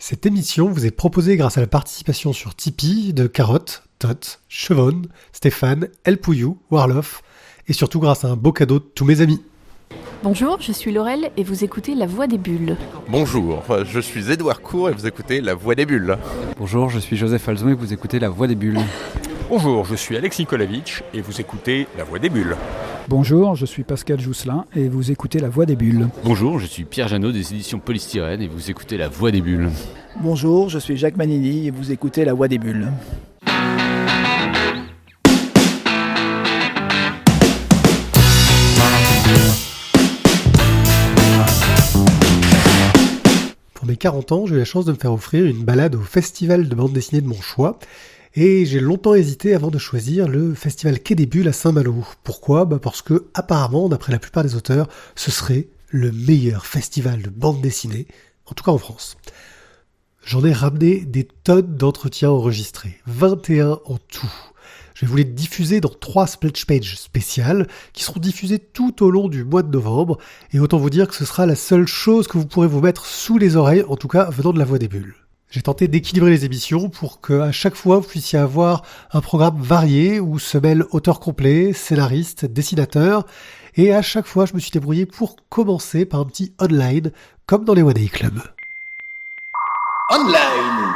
Cette émission vous est proposée grâce à la participation sur Tipeee de Carotte, Tot, Chevonne, Stéphane, El Pouillou, Warloff et surtout grâce à un beau cadeau de tous mes amis. Bonjour, je suis Laurel et vous écoutez La Voix des Bulles. Bonjour, je suis Édouard Court et vous écoutez La Voix des Bulles. Bonjour, je suis Joseph Alzon et vous écoutez La Voix des Bulles. Bonjour, je suis Alex Nikolavitch et vous écoutez La Voix des Bulles. Bonjour, je suis Pascal Jousselin et vous écoutez La Voix des Bulles. Bonjour, je suis Pierre Jeannot des éditions Polystyrène et vous écoutez La Voix des Bulles. Bonjour, je suis Jacques Manini et vous écoutez La Voix des Bulles. Pour mes 40 ans, j'ai eu la chance de me faire offrir une balade au festival de bande dessinée de mon choix. Et j'ai longtemps hésité avant de choisir le festival Quai des Bulles à Saint-Malo. Pourquoi ? Parce que, apparemment, d'après la plupart des auteurs, ce serait le meilleur festival de bande dessinée, en tout cas en France. J'en ai ramené des tonnes d'entretiens enregistrés, 21 en tout. Je vais vous les diffuser dans 3 splash pages spéciales qui seront diffusées tout au long du mois de novembre. Et autant vous dire que ce sera la seule chose que vous pourrez vous mettre sous les oreilles, en tout cas venant de la Voix des Bulles. J'ai tenté d'équilibrer les émissions pour qu'à chaque fois vous puissiez avoir un programme varié où se mêlent auteurs complets, scénaristes, dessinateurs. Et à chaque fois, je me suis débrouillé pour commencer par un petit online, comme dans les One Day Club. Online.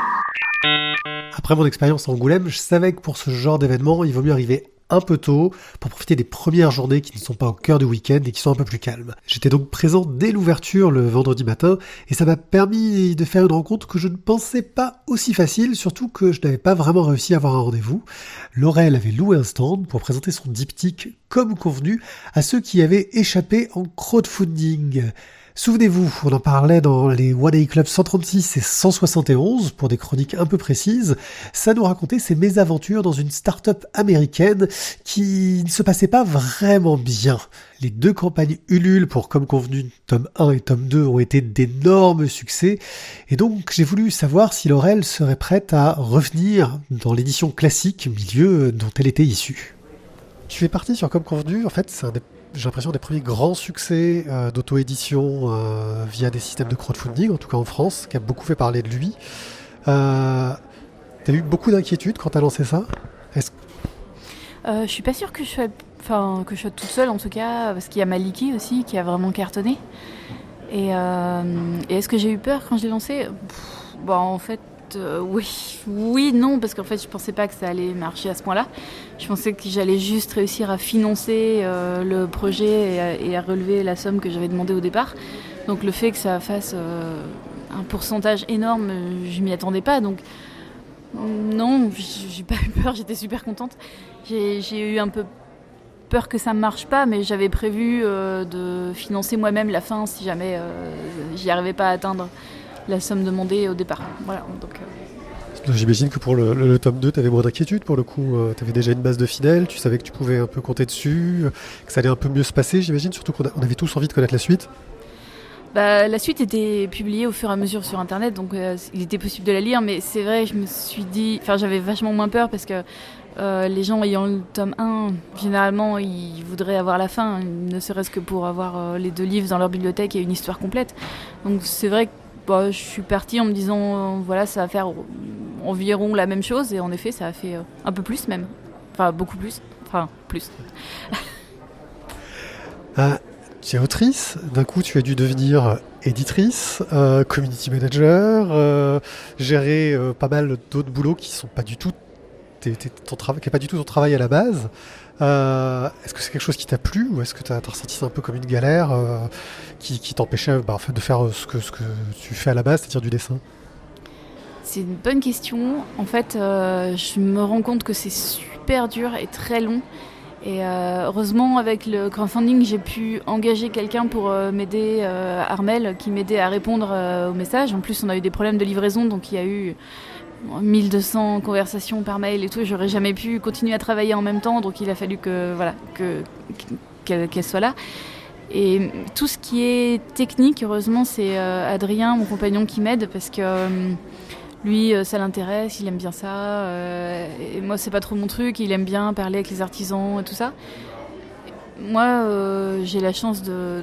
Après mon expérience à Angoulême, je savais que pour ce genre d'événement, il vaut mieux arriver un peu tôt pour profiter des premières journées qui ne sont pas au cœur du week-end et qui sont un peu plus calmes. J'étais donc présent dès l'ouverture le vendredi matin et ça m'a permis de faire une rencontre que je ne pensais pas aussi facile, surtout que je n'avais pas vraiment réussi à avoir un rendez-vous. Laurel avait loué un stand pour présenter son diptyque comme convenu à ceux qui avaient échappé en crowdfunding. Souvenez-vous, on en parlait dans les One Day Club 136 et 171 pour des chroniques un peu précises. Ça nous racontait ses mésaventures dans une start-up américaine qui ne se passait pas vraiment bien. Les 2 campagnes Ulule pour Comme Convenu, tome 1 et tome 2 ont été d'énormes succès. Et donc j'ai voulu savoir si Laurel serait prête à revenir dans l'édition classique, milieu dont elle était issue. Tu es parti sur Comme Convenu, en fait c'est j'ai l'impression des premiers grands succès d'auto-édition via des systèmes de crowdfunding, en tout cas en France, qui a beaucoup fait parler de lui. T'as eu beaucoup d'inquiétudes quand t'as lancé ça ? Je suis pas sûre que je sois toute seule en tout cas, parce qu'il y a Maliki aussi qui a vraiment cartonné. Et est-ce que j'ai eu peur quand je l'ai lancé ? En fait, oui, non, parce qu'en fait je pensais pas que ça allait marcher à ce point-là. Je pensais que j'allais juste réussir à financer le projet et à relever la somme que j'avais demandée au départ. Donc le fait que ça fasse un pourcentage énorme, je m'y attendais pas. Donc non, j'ai pas eu peur, j'étais super contente. J'ai eu un peu peur que ça ne marche pas, mais j'avais prévu de financer moi-même la fin si jamais j'y arrivais pas à atteindre la somme demandée au départ. Voilà, donc j'imagine que pour le tome 2, tu avais moins d'inquiétude pour le coup. Tu avais déjà une base de fidèles, tu savais que tu pouvais un peu compter dessus, que ça allait un peu mieux se passer, j'imagine, surtout qu'on avait tous envie de connaître la suite. La suite était publiée au fur et à mesure sur internet, donc il était possible de la lire, mais c'est vrai, je me suis dit, j'avais vachement moins peur parce que les gens ayant le tome 1, généralement ils voudraient avoir la fin, ne serait-ce que pour avoir les 2 livres dans leur bibliothèque et une histoire complète. Donc c'est vrai que je suis partie en me disant voilà, ça va faire environ la même chose, et en effet ça a fait un peu plus même, beaucoup plus, plus. Tu es autrice, d'un coup tu as dû devenir éditrice, community manager, gérer pas mal d'autres boulots qui sont pas du tout qui n'est pas du tout ton travail à la base. Est-ce que c'est quelque chose qui t'a plu ou est-ce que tu as ressenti ça un peu comme une galère qui t'empêchait de faire ce que tu fais à la base, c'est-à-dire du dessin ? C'est une bonne question. En fait, je me rends compte que c'est super dur et très long. Et heureusement, avec le crowdfunding, j'ai pu engager quelqu'un pour m'aider, Armel, qui m'aidait à répondre aux messages. En plus, on a eu des problèmes de livraison, donc il y a eu 1200 conversations par mail et tout. J'aurais jamais pu continuer à travailler en même temps, donc il a fallu qu'elle soit là. Et tout ce qui est technique, heureusement, c'est Adrien, mon compagnon, qui m'aide, parce que lui, ça l'intéresse, il aime bien ça. Et moi, c'est pas trop mon truc, il aime bien parler avec les artisans et tout ça. Moi, j'ai la chance de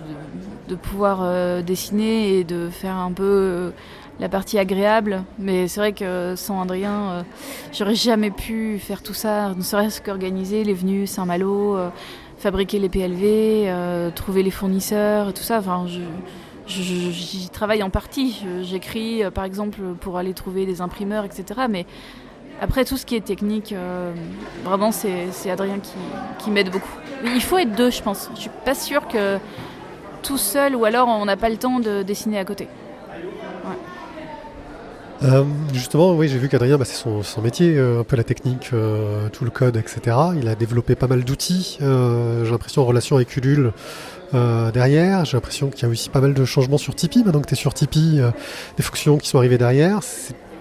pouvoir dessiner et de faire un peu la partie agréable. Mais c'est vrai que sans Adrien, j'aurais jamais pu faire tout ça, ne serait-ce qu'organiser les venues Saint-Malo, fabriquer les PLV, trouver les fournisseurs, tout ça. Enfin, j'y travaille en partie. J'écris, par exemple, pour aller trouver des imprimeurs, etc. Mais après, tout ce qui est technique, vraiment, c'est Adrien qui m'aide beaucoup. Il faut être deux, je pense. Je suis pas sûre que tout seul, ou alors on n'a pas le temps de dessiner à côté. Justement, oui, j'ai vu qu'Adrien, c'est son métier, un peu la technique, tout le code, etc. Il a développé pas mal d'outils, j'ai l'impression, en relation avec Ulule derrière. J'ai l'impression qu'il y a aussi pas mal de changements sur Tipeee. Maintenant que tu es sur Tipeee, des fonctions qui sont arrivées derrière.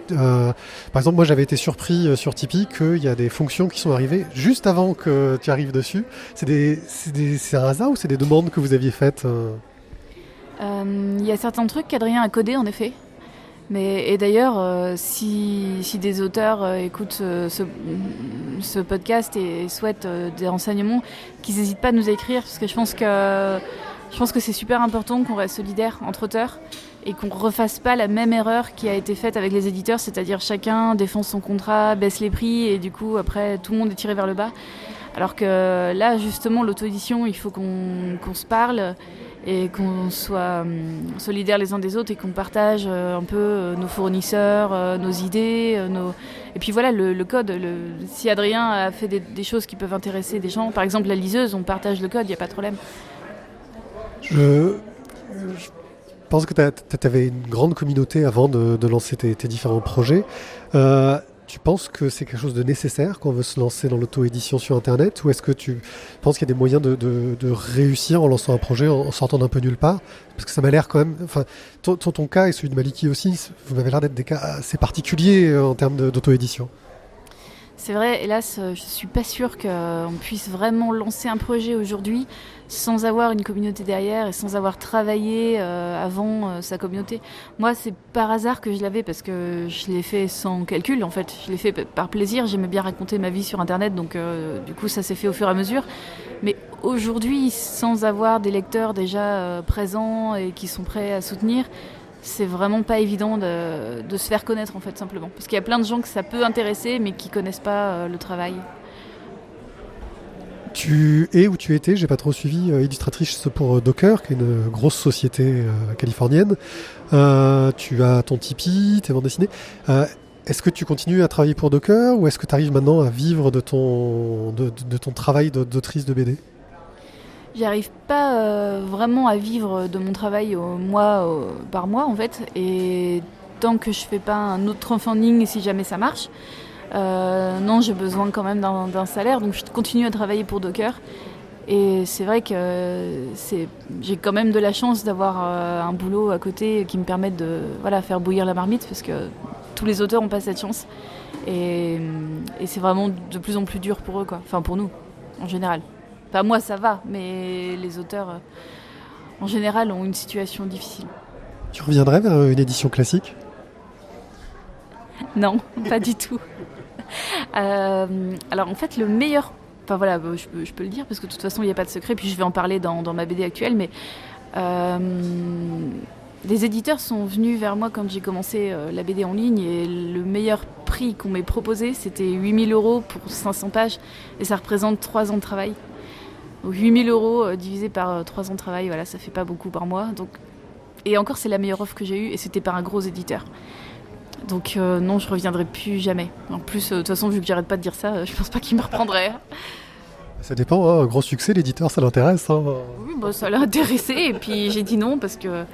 Par exemple, moi, j'avais été surpris sur Tipeee qu'il y a des fonctions qui sont arrivées juste avant que tu arrives dessus. C'est un hasard ou c'est des demandes que vous aviez faites Il y a certains trucs qu'Adrien a codés, en effet. Et d'ailleurs, si des auteurs écoutent ce podcast et souhaitent des renseignements, qu'ils n'hésitent pas à nous écrire, parce que je pense que c'est super important qu'on reste solidaires entre auteurs et qu'on ne refasse pas la même erreur qui a été faite avec les éditeurs, c'est-à-dire chacun défend son contrat, baisse les prix et du coup après tout le monde est tiré vers le bas. Alors que là justement l'auto-édition, il faut qu'on se parle et qu'on soit solidaires les uns des autres et qu'on partage un peu nos fournisseurs, nos idées. Et puis voilà, le code. Si Adrien a fait des choses qui peuvent intéresser des gens, par exemple la liseuse, on partage le code, il n'y a pas de problème. Je pense que tu avais une grande communauté avant de lancer tes différents projets. Tu penses que c'est quelque chose de nécessaire quand on veut se lancer dans l'auto-édition sur Internet, ou est-ce que tu penses qu'il y a des moyens de réussir en lançant un projet en sortant d'un peu nulle part? Parce que ça m'a l'air quand même... Enfin, ton cas et celui de Maliki aussi, vous m'avez l'air d'être des cas assez particuliers en termes d'auto-édition. C'est vrai, hélas, je suis pas sûre qu'on puisse vraiment lancer un projet aujourd'hui sans avoir une communauté derrière et sans avoir travaillé avant sa communauté. Moi, c'est par hasard que je l'avais parce que je l'ai fait sans calcul, en fait. Je l'ai fait par plaisir, j'aimais bien raconter ma vie sur Internet, donc du coup, ça s'est fait au fur et à mesure. Mais aujourd'hui, sans avoir des lecteurs déjà présents et qui sont prêts à soutenir, c'est vraiment pas évident de se faire connaître, en fait, simplement. Parce qu'il y a plein de gens que ça peut intéresser, mais qui connaissent pas le travail. Tu es ou tu étais, j'ai pas trop suivi, illustratrice pour Docker, qui est une grosse société californienne. Tu as ton Tipeee, tes bandes dessinées. Est-ce que tu continues à travailler pour Docker, ou est-ce que tu arrives maintenant à vivre de ton travail d'autrice de BD ? J'arrive pas vraiment à vivre de mon travail par mois, en fait. Et tant que je fais pas un autre crowdfunding, si jamais ça marche, non, j'ai besoin quand même d'un salaire. Donc je continue à travailler pour Docker. Et c'est vrai que j'ai quand même de la chance d'avoir un boulot à côté qui me permette de faire bouillir la marmite, parce que tous les auteurs n'ont pas cette chance. Et c'est vraiment de plus en plus dur pour eux, quoi. Enfin, pour nous, en général. Enfin, moi, ça va, mais les auteurs, en général, ont une situation difficile. Tu reviendrais vers une édition classique ? Non, pas du tout. Alors, en fait, le meilleur... Enfin, voilà, je peux le dire, parce que de toute façon, il n'y a pas de secret, puis je vais en parler dans ma BD actuelle, mais... les éditeurs sont venus vers moi quand j'ai commencé la BD en ligne, et le meilleur prix qu'on m'ait proposé, c'était 8 000 € pour 500 pages, et ça représente 3 ans de travail. 8 000 € divisé par 3 ans de travail, voilà, ça fait pas beaucoup par mois. Donc... Et encore, c'est la meilleure offre que j'ai eue, et c'était par un gros éditeur. Donc non, je reviendrai plus jamais. En plus, de toute façon, vu que j'arrête pas de dire ça, je pense pas qu'il me reprendrait. Ça dépend, hein, un gros succès, l'éditeur, ça l'intéresse. Hein. Oui, bah, ça l'a intéressé, et puis j'ai dit non, parce que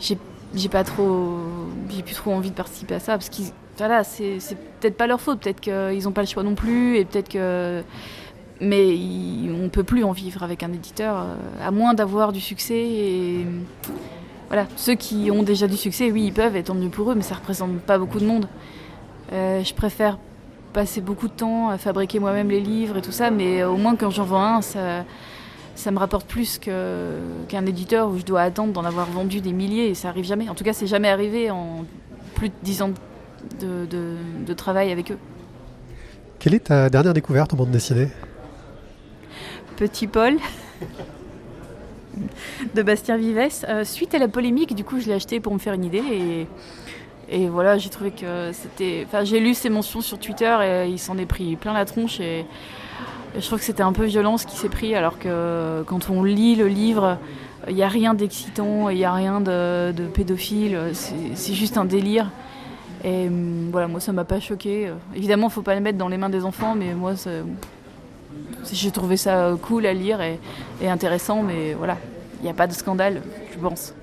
j'ai plus trop envie de participer à ça, parce que c'est peut-être pas leur faute, peut-être qu'ils n'ont pas le choix non plus, et peut-être que... Mais on ne peut plus en vivre avec un éditeur, à moins d'avoir du succès. Et voilà, ceux qui ont déjà du succès, oui, ils peuvent, et tant mieux pour eux, mais ça ne représente pas beaucoup de monde. Je préfère passer beaucoup de temps à fabriquer moi-même les livres et tout ça, mais au moins quand j'en vends un, ça me rapporte plus qu'un éditeur où je dois attendre d'en avoir vendu des milliers, et ça n'arrive jamais. En tout cas, c'est jamais arrivé en plus de 10 ans de travail avec eux. Quelle est ta dernière découverte en bande dessinée ? Petit Paul. de Bastien Vives. Suite à la polémique, du coup, je l'ai acheté pour me faire une idée et voilà, j'ai trouvé que c'était... Enfin, j'ai lu ses mentions sur Twitter et il s'en est pris plein la tronche et je trouve que c'était un peu violent ce qui s'est pris, alors que quand on lit le livre, il n'y a rien d'excitant, il n'y a rien de pédophile, c'est juste un délire. Et voilà, moi ça m'a pas choqué. Évidemment, faut pas le mettre dans les mains des enfants, mais moi j'ai trouvé ça cool à lire et intéressant, mais voilà, il n'y a pas de scandale, je pense.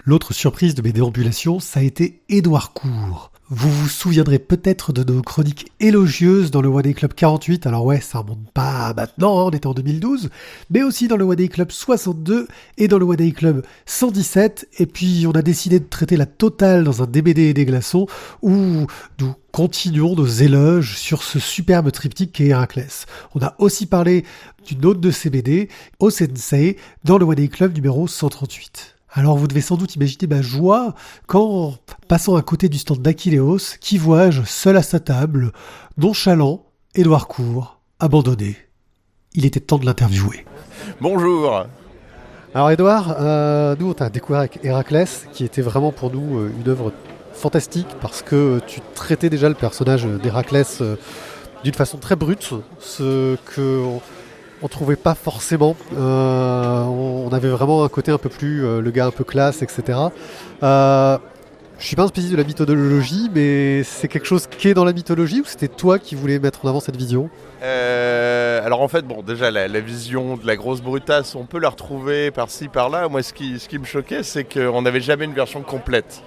L'autre surprise de mes déambulations, ça a été Édouard Court. Vous vous souviendrez peut-être de nos chroniques élogieuses dans le One Day Club 48, alors ouais, ça remonte pas maintenant, on était en 2012, mais aussi dans le One Day Club 62 et dans le One Day Club 117, et puis on a décidé de traiter la totale dans un DBD et des glaçons, où nous continuons nos éloges sur ce superbe triptyque qu'est Héraclès. On a aussi parlé d'une autre de ces BD, O-Sensei, dans le One Day Club numéro 138. Alors vous devez sans doute imaginer ma joie quand, passant à côté du stand d'Aquileos, qui vois-je seul à sa table, nonchalant, Édouard Court, abandonné. Il était temps de l'interviewer. Bonjour. Alors Édouard, nous on t'a découvert avec Héraclès, qui était vraiment pour nous une œuvre fantastique, parce que tu traitais déjà le personnage d'Héraclès d'une façon très brute, ce que... on trouvait pas forcément. On avait vraiment un côté un peu plus le gars un peu classe, etc. Je suis pas un spécialiste de la mythologie, mais c'est quelque chose qui est dans la mythologie, ou c'était toi qui voulais mettre en avant cette vision ? Alors en fait, bon, déjà la vision de la grosse brutasse, on peut la retrouver par-ci, par-là. Moi, ce qui me choquait, c'est qu'on n'avait jamais une version complète.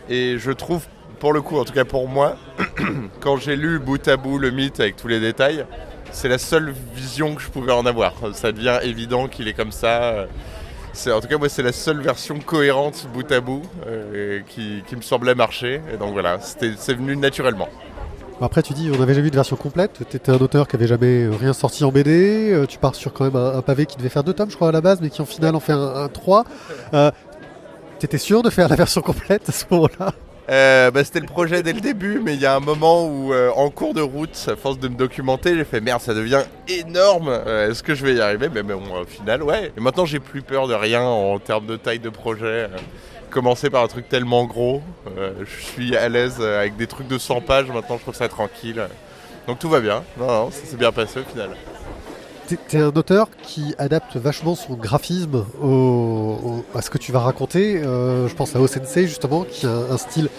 Et je trouve, pour le coup, en tout cas pour moi, quand j'ai lu bout à bout le mythe avec tous les détails, c'est la seule vision que je pouvais en avoir. Ça devient évident qu'il est comme ça. En tout cas, moi, c'est la seule version cohérente bout à bout qui me semblait marcher. Et donc voilà, c'est venu naturellement. Après, tu dis, on n'avait jamais vu de version complète. Tu étais un auteur qui avait jamais rien sorti en BD. Tu pars sur quand même un pavé qui devait faire 2 tomes, je crois, à la base, mais qui en final en fait un 3. Tu étais sûr de faire la version complète à ce moment-là ? C'était le projet dès le début, mais il y a un moment où, en cours de route, à force de me documenter, j'ai fait merde, ça devient énorme. Est-ce que je vais y arriver ? Mais bon, au final, ouais. Et maintenant, j'ai plus peur de rien en termes de taille de projet. Commencer par un truc tellement gros, je suis à l'aise avec des trucs de 100 pages. Maintenant, je trouve ça tranquille. Donc tout va bien. Non, ça s'est bien passé au final. T'es un auteur qui adapte vachement son graphisme à ce que tu vas raconter. Je pense à O-Sensei justement, qui a un style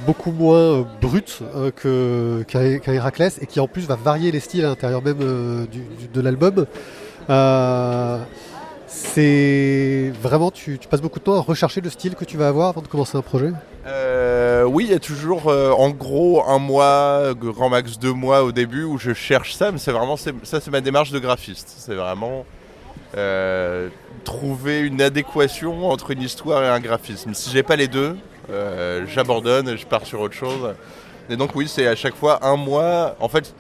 beaucoup moins brut qu'un Héraclès, et qui en plus va varier les styles à l'intérieur même de l'album. C'est vraiment, tu passes beaucoup de temps à rechercher le style que tu vas avoir avant de commencer un projet ? Oui, il y a toujours en gros 1 mois, grand max 2 mois au début où je cherche ça, mais c'est ma démarche de graphiste. C'est vraiment trouver une adéquation entre une histoire et un graphisme. Si j'ai pas les deux, j'abandonne et je pars sur autre chose. Et donc oui, c'est à chaque fois 1 mois. En fait,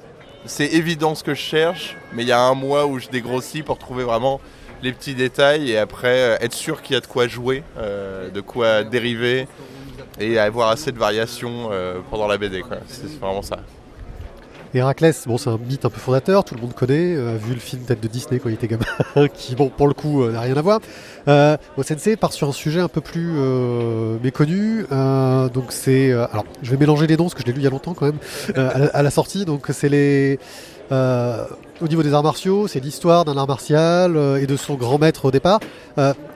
c'est évident ce que je cherche, mais il y a 1 mois où je dégrossis pour trouver vraiment les petits détails et après être sûr qu'il y a de quoi jouer, de quoi dériver et avoir assez de variations pendant la BD, quoi. C'est vraiment ça. Héraclès, bon, c'est un mythe un peu fondateur, tout le monde connaît, vu le film peut-être de Disney quand il était gamin, qui, bon, pour le coup, n'a rien à voir. O-Sensei part sur un sujet un peu plus méconnu, donc c'est... alors, je vais mélanger les noms, parce que je l'ai lu il y a longtemps quand même, à la sortie, donc c'est les... au niveau des arts martiaux, c'est l'histoire d'un art martial et de son grand maître au départ.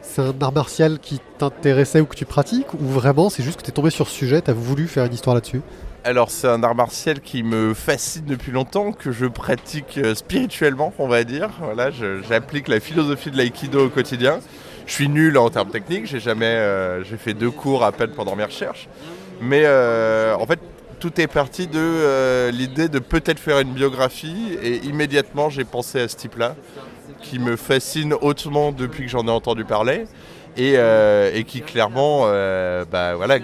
C'est un art martial qui t'intéressait ou que tu pratiques, ou vraiment c'est juste que tu es tombé sur ce sujet, tu as voulu faire une histoire là-dessus ? Alors c'est un art martial qui me fascine depuis longtemps, que je pratique spirituellement, on va dire. Voilà, j'applique la philosophie de l'aïkido au quotidien. Je suis nul en termes techniques, j'ai fait 2 cours à peine pendant mes recherches. Mais en fait, tout est parti de l'idée de peut-être faire une biographie, et immédiatement j'ai pensé à ce type-là, qui me fascine hautement depuis que j'en ai entendu parler, et qui clairement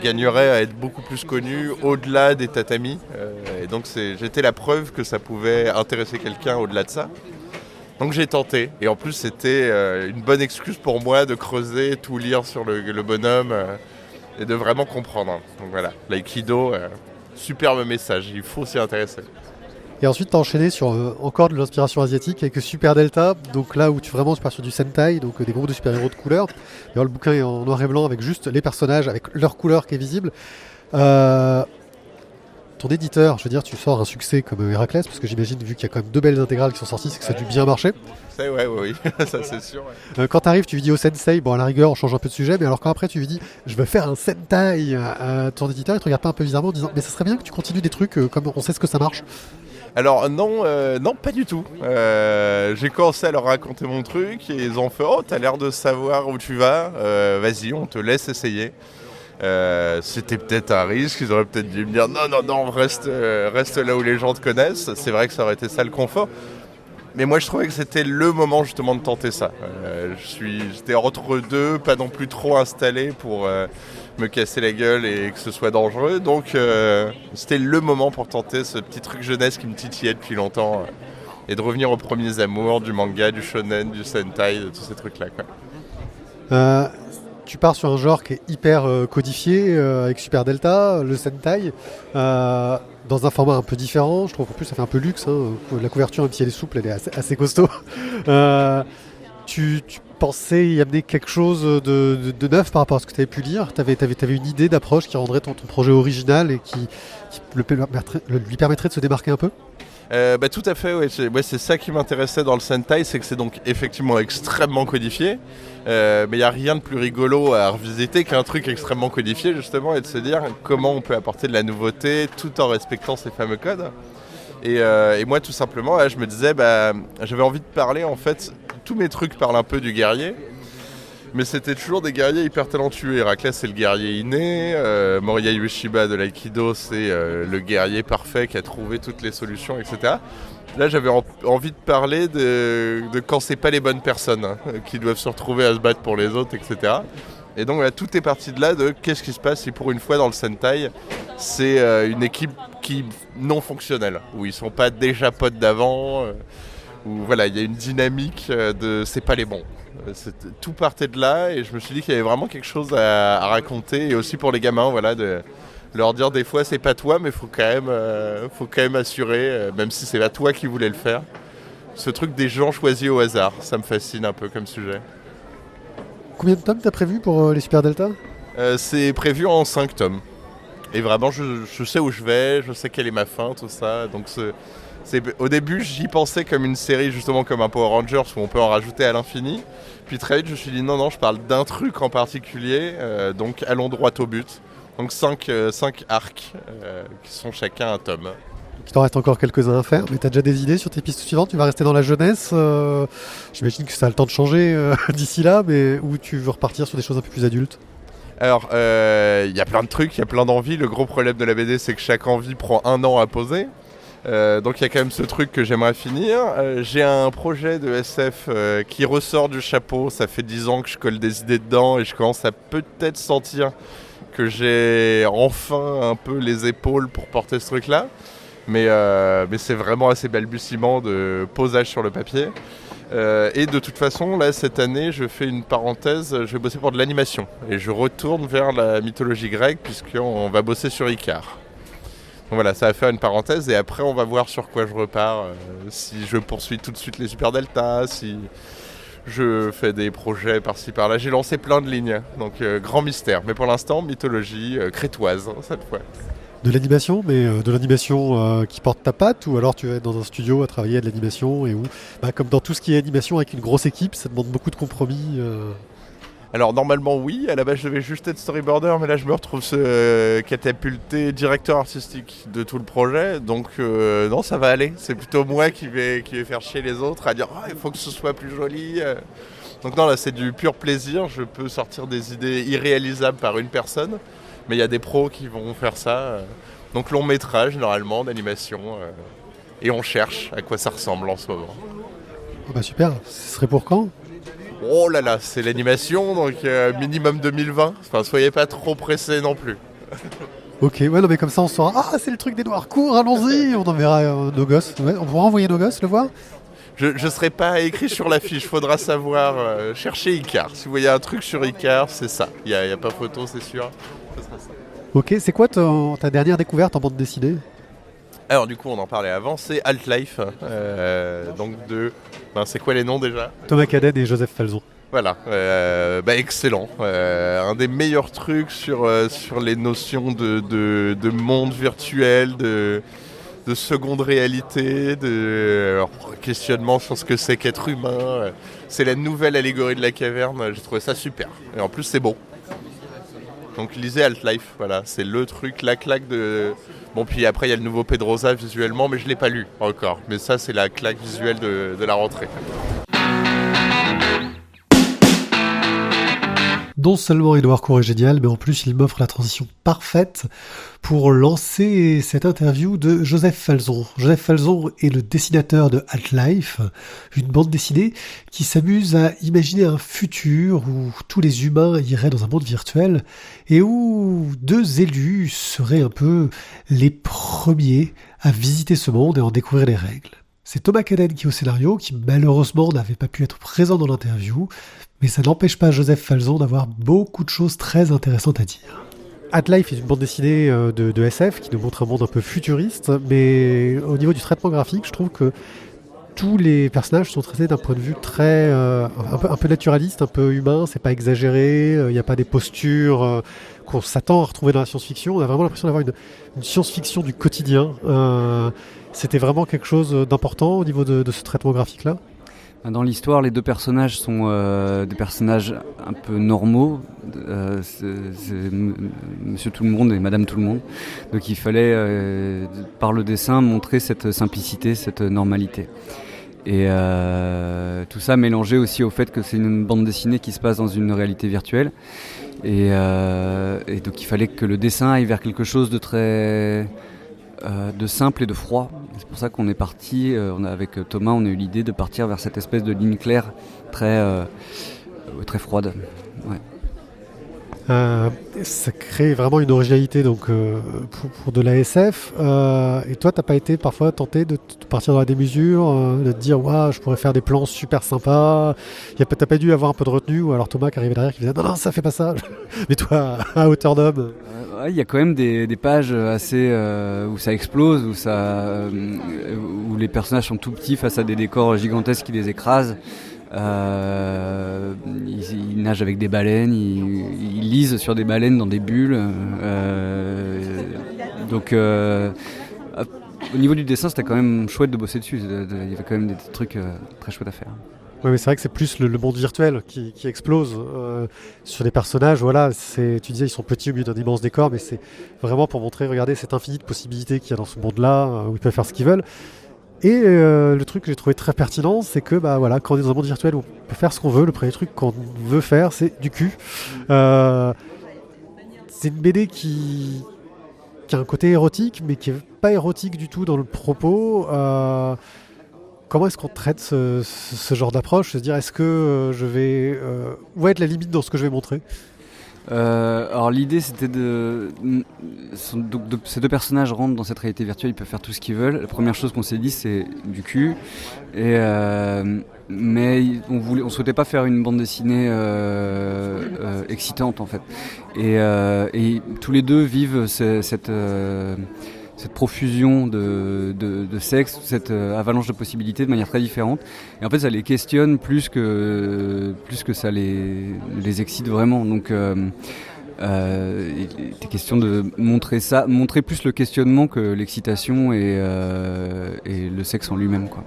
gagnerait à être beaucoup plus connu au-delà des tatamis. Et donc j'étais la preuve que ça pouvait intéresser quelqu'un au-delà de ça. Donc j'ai tenté, et en plus c'était une bonne excuse pour moi de creuser, tout lire sur le bonhomme, et de vraiment comprendre. Donc voilà, l'aïkido... superbe message, il faut s'y intéresser. Et ensuite, tu as enchaîné sur encore de l'inspiration asiatique avec Super Delta, donc là où tu pars sur du Sentai, donc des groupes de super-héros de couleur. D'ailleurs, le bouquin est en noir et blanc avec juste les personnages, avec leur couleur qui est visible. Ton éditeur, je veux dire, tu sors un succès comme Héraclès, parce que j'imagine, vu qu'il y a quand même 2 belles intégrales qui sont sorties, c'est que ça a dû bien marcher. Oui, ça c'est sûr. Ouais. Quand tu arrives, tu lui dis au sensei, bon à la rigueur, on change un peu de sujet, mais alors quand après tu lui dis, je veux faire un Sentai, ton éditeur, il te regarde pas un peu bizarrement en disant, mais ça serait bien que tu continues des trucs comme on sait ce que ça marche. Alors non, pas du tout. J'ai commencé à leur raconter mon truc et ils ont fait, oh t'as l'air de savoir où tu vas, vas-y on te laisse essayer. C'était peut-être un risque, ils auraient peut-être dû me dire non, reste là où les gens te connaissent. C'est vrai que ça aurait été ça le confort. Mais moi je trouvais que c'était le moment justement de tenter ça. J'étais entre deux, pas non plus trop installé pour me casser la gueule et que ce soit dangereux. Donc c'était le moment pour tenter ce petit truc jeunesse qui me titillait depuis longtemps. Et de revenir aux premiers amours du manga, du shonen, du sentai, de tous ces trucs-là, quoi. Tu pars sur un genre qui est hyper codifié avec Super Delta, le Sentai, dans un format un peu différent. Je trouve qu'en plus ça fait un peu luxe. La couverture, même si elle est souple, elle est assez costaud. Tu pensais y amener quelque chose de neuf par rapport à ce que tu avais pu lire. Tu avais une idée d'approche qui rendrait ton projet original et qui lui permettrait de se démarquer un peu? Tout à fait, ouais. C'est ça qui m'intéressait dans le Sentai, c'est que c'est donc effectivement extrêmement codifié, mais il n'y a rien de plus rigolo à revisiter qu'un truc extrêmement codifié justement, et de se dire comment on peut apporter de la nouveauté tout en respectant ces fameux codes. Et moi tout simplement, là, je me disais, j'avais envie de parler, en fait, tous mes trucs parlent un peu du guerrier, mais c'était toujours des guerriers hyper talentueux. Héraclès, c'est le guerrier inné. Moriya Ueshiba de l'aïkido, c'est le guerrier parfait qui a trouvé toutes les solutions, etc. Là, j'avais envie de parler de quand c'est pas les bonnes personnes qui doivent se retrouver à se battre pour les autres, etc. Et donc, tout est parti de là, de qu'est-ce qui se passe si pour une fois dans le Sentai, c'est une équipe qui non fonctionnelle, où ils sont pas déjà potes d'avant, où voilà, il y a une dynamique de c'est pas les bons. Tout partait de là et je me suis dit qu'il y avait vraiment quelque chose à raconter, et aussi pour les gamins, voilà, de leur dire des fois c'est pas toi, mais faut quand même assurer, même si c'est pas toi qui voulais le faire. Ce truc des gens choisis au hasard, ça me fascine un peu comme sujet. Combien de tomes t'as prévu pour les Super Delta? C'est prévu en 5 tomes. Et vraiment je sais où je vais, je sais quelle est ma fin, tout ça. Donc au début, j'y pensais comme une série, justement comme un Power Rangers où on peut en rajouter à l'infini. Puis très vite, je me suis dit non, je parle d'un truc en particulier, donc allons droit au but. Donc 5 arcs qui sont chacun un tome. Il t'en reste encore quelques-uns à faire, mais t'as déjà des idées sur tes pistes suivantes? Tu vas rester dans la jeunesse, j'imagine que ça a le temps de changer d'ici là, mais ou tu veux repartir sur des choses un peu plus adultes? Alors, y a plein de trucs, il y a plein d'envies. Le gros problème de la BD, c'est que chaque envie prend 1 an à poser. Donc il y a quand même ce truc que j'aimerais finir. J'ai un projet de SF qui ressort du chapeau. Ça fait 10 ans que je colle des idées dedans et je commence à peut-être sentir que j'ai enfin un peu les épaules pour porter ce truc-là. Mais c'est vraiment assez balbutiement de posage sur le papier. Et de toute façon, là, cette année, je fais une parenthèse, je vais bosser pour de l'animation. Et je retourne vers la mythologie grecque puisqu'on va bosser sur Icare. Donc voilà, ça va faire une parenthèse et après on va voir sur quoi je repars, si je poursuis tout de suite les Super Delta, si je fais des projets par-ci par-là. J'ai lancé plein de lignes, donc grand mystère. Mais pour l'instant, mythologie crétoise, cette fois. De l'animation, mais de l'animation qui porte ta patte, ou alors tu vas être dans un studio à travailler à de l'animation et où, comme dans tout ce qui est animation avec une grosse équipe, ça demande beaucoup de compromis. Alors normalement oui, à la base je devais juste être storyboarder, mais là je me retrouve catapulté directeur artistique de tout le projet, donc non, ça va aller. C'est plutôt moi qui vais faire chier les autres à dire il faut que ce soit plus joli. Donc non, là c'est du pur plaisir, je peux sortir des idées irréalisables par une personne, mais il y a des pros qui vont faire ça. Donc long métrage normalement d'animation, et on cherche à quoi ça ressemble en ce moment. Oh super, ce serait pour quand ? Oh là là, c'est l'animation, donc minimum 2020. Enfin, soyez pas trop pressés non plus. Ok, ouais, non, mais comme ça on saura. Ah, c'est le truc des noirs courts, allons-y. On enverra nos gosses. Ouais, on pourra envoyer nos gosses le voir. Je serai pas écrit sur l'affiche, faudra savoir chercher Icare. Si vous voyez un truc sur Icare, c'est ça. Il y a pas photo, c'est sûr. Ce sera ça. Ok, c'est quoi ta dernière découverte en bande dessinée ? Alors du coup, on en parlait avant, c'est Half-Life, donc c'est quoi les noms déjà ? Thomas Caden et Joseph Falzon. Voilà, excellent. Un des meilleurs trucs sur les notions de monde virtuel, de seconde réalité, de questionnement sur ce que c'est qu'être humain. C'est la nouvelle allégorie de la caverne, j'ai trouvé ça super. Et en plus, c'est beau. Donc lisez Half-Life, voilà, c'est le truc, la claque de... Bon, puis après, il y a le nouveau Pedrosa visuellement, mais je ne l'ai pas lu encore. Mais ça, c'est la claque visuelle de la rentrée. Non seulement Édouard Cour est génial, mais en plus il m'offre la transition parfaite pour lancer cette interview de Joseph Falzon. Joseph Falzon est le dessinateur de Half-Life, une bande dessinée qui s'amuse à imaginer un futur où tous les humains iraient dans un monde virtuel et où 2 élus seraient un peu les premiers à visiter ce monde et en découvrir les règles. C'est Thomas Caden qui est au scénario, qui malheureusement n'avait pas pu être présent dans l'interview, mais ça n'empêche pas Joseph Falzon d'avoir beaucoup de choses très intéressantes à dire. Half-Life est une bande dessinée de SF qui nous montre un monde un peu futuriste, mais au niveau du traitement graphique, je trouve que tous les personnages sont traités d'un point de vue très un peu naturaliste, un peu humain, c'est pas exagéré, il n'y a pas des postures qu'on s'attend à retrouver dans la science-fiction, on a vraiment l'impression d'avoir une science-fiction du quotidien. C'était vraiment quelque chose d'important au niveau de ce traitement graphique-là. Dans l'histoire, les 2 personnages sont des personnages un peu normaux. C'est Monsieur Tout-le-Monde et Madame Tout-le-Monde. Donc il fallait, par le dessin, montrer cette simplicité, cette normalité. Et tout ça mélangé aussi au fait que c'est une bande dessinée qui se passe dans une réalité virtuelle. Et donc il fallait que le dessin aille vers quelque chose de très... de simple et de froid. C'est pour ça qu'on est parti, avec Thomas, on a eu l'idée de partir vers cette espèce de ligne claire très froide. Ouais. Ça crée vraiment une originalité donc, pour de la SF. Et toi, t'as pas été parfois tenté de partir dans la démesure, de te dire je pourrais faire des plans super sympas. T'as pas dû avoir un peu de retenue, ou alors Thomas qui arrivait derrière qui disait non, ça fait pas ça. Mais toi, à hauteur d'homme. Il y a quand même des pages assez où ça explose, où les personnages sont tout petits face à des décors gigantesques qui les écrasent. Ils nagent avec des baleines, ils lisent sur des baleines dans des bulles. Donc au niveau du dessin, c'était quand même chouette de bosser dessus. Il y avait quand même des trucs très chouettes à faire. Oui, mais c'est vrai que c'est plus le monde virtuel qui explose sur les personnages. Voilà, tu disais ils sont petits au milieu d'un immense décor, mais c'est vraiment pour montrer, regardez, cette infinie de possibilités qu'il y a dans ce monde-là, où ils peuvent faire ce qu'ils veulent. Et le truc que j'ai trouvé très pertinent, c'est que quand on est dans un monde virtuel où on peut faire ce qu'on veut, le premier truc qu'on veut faire, c'est du cul. C'est une BD qui a un côté érotique, mais qui n'est pas érotique du tout dans le propos. Comment est-ce qu'on traite ce genre d'approche ? Se dire, est-ce que je vais... où va être la limite dans ce que je vais montrer ? Alors l'idée c'était ces 2 personnages rentrent dans cette réalité virtuelle, ils peuvent faire tout ce qu'ils veulent. La première chose qu'on s'est dit c'est du cul, mais on souhaitait pas faire une bande dessinée excitante en fait. Et tous les 2 vivent cette profusion de sexe, cette avalanche de possibilités de manière très différente. Et en fait, ça les questionne plus que ça les excite vraiment. Donc, il était question de montrer plus le questionnement que l'excitation et le sexe en lui-même, quoi.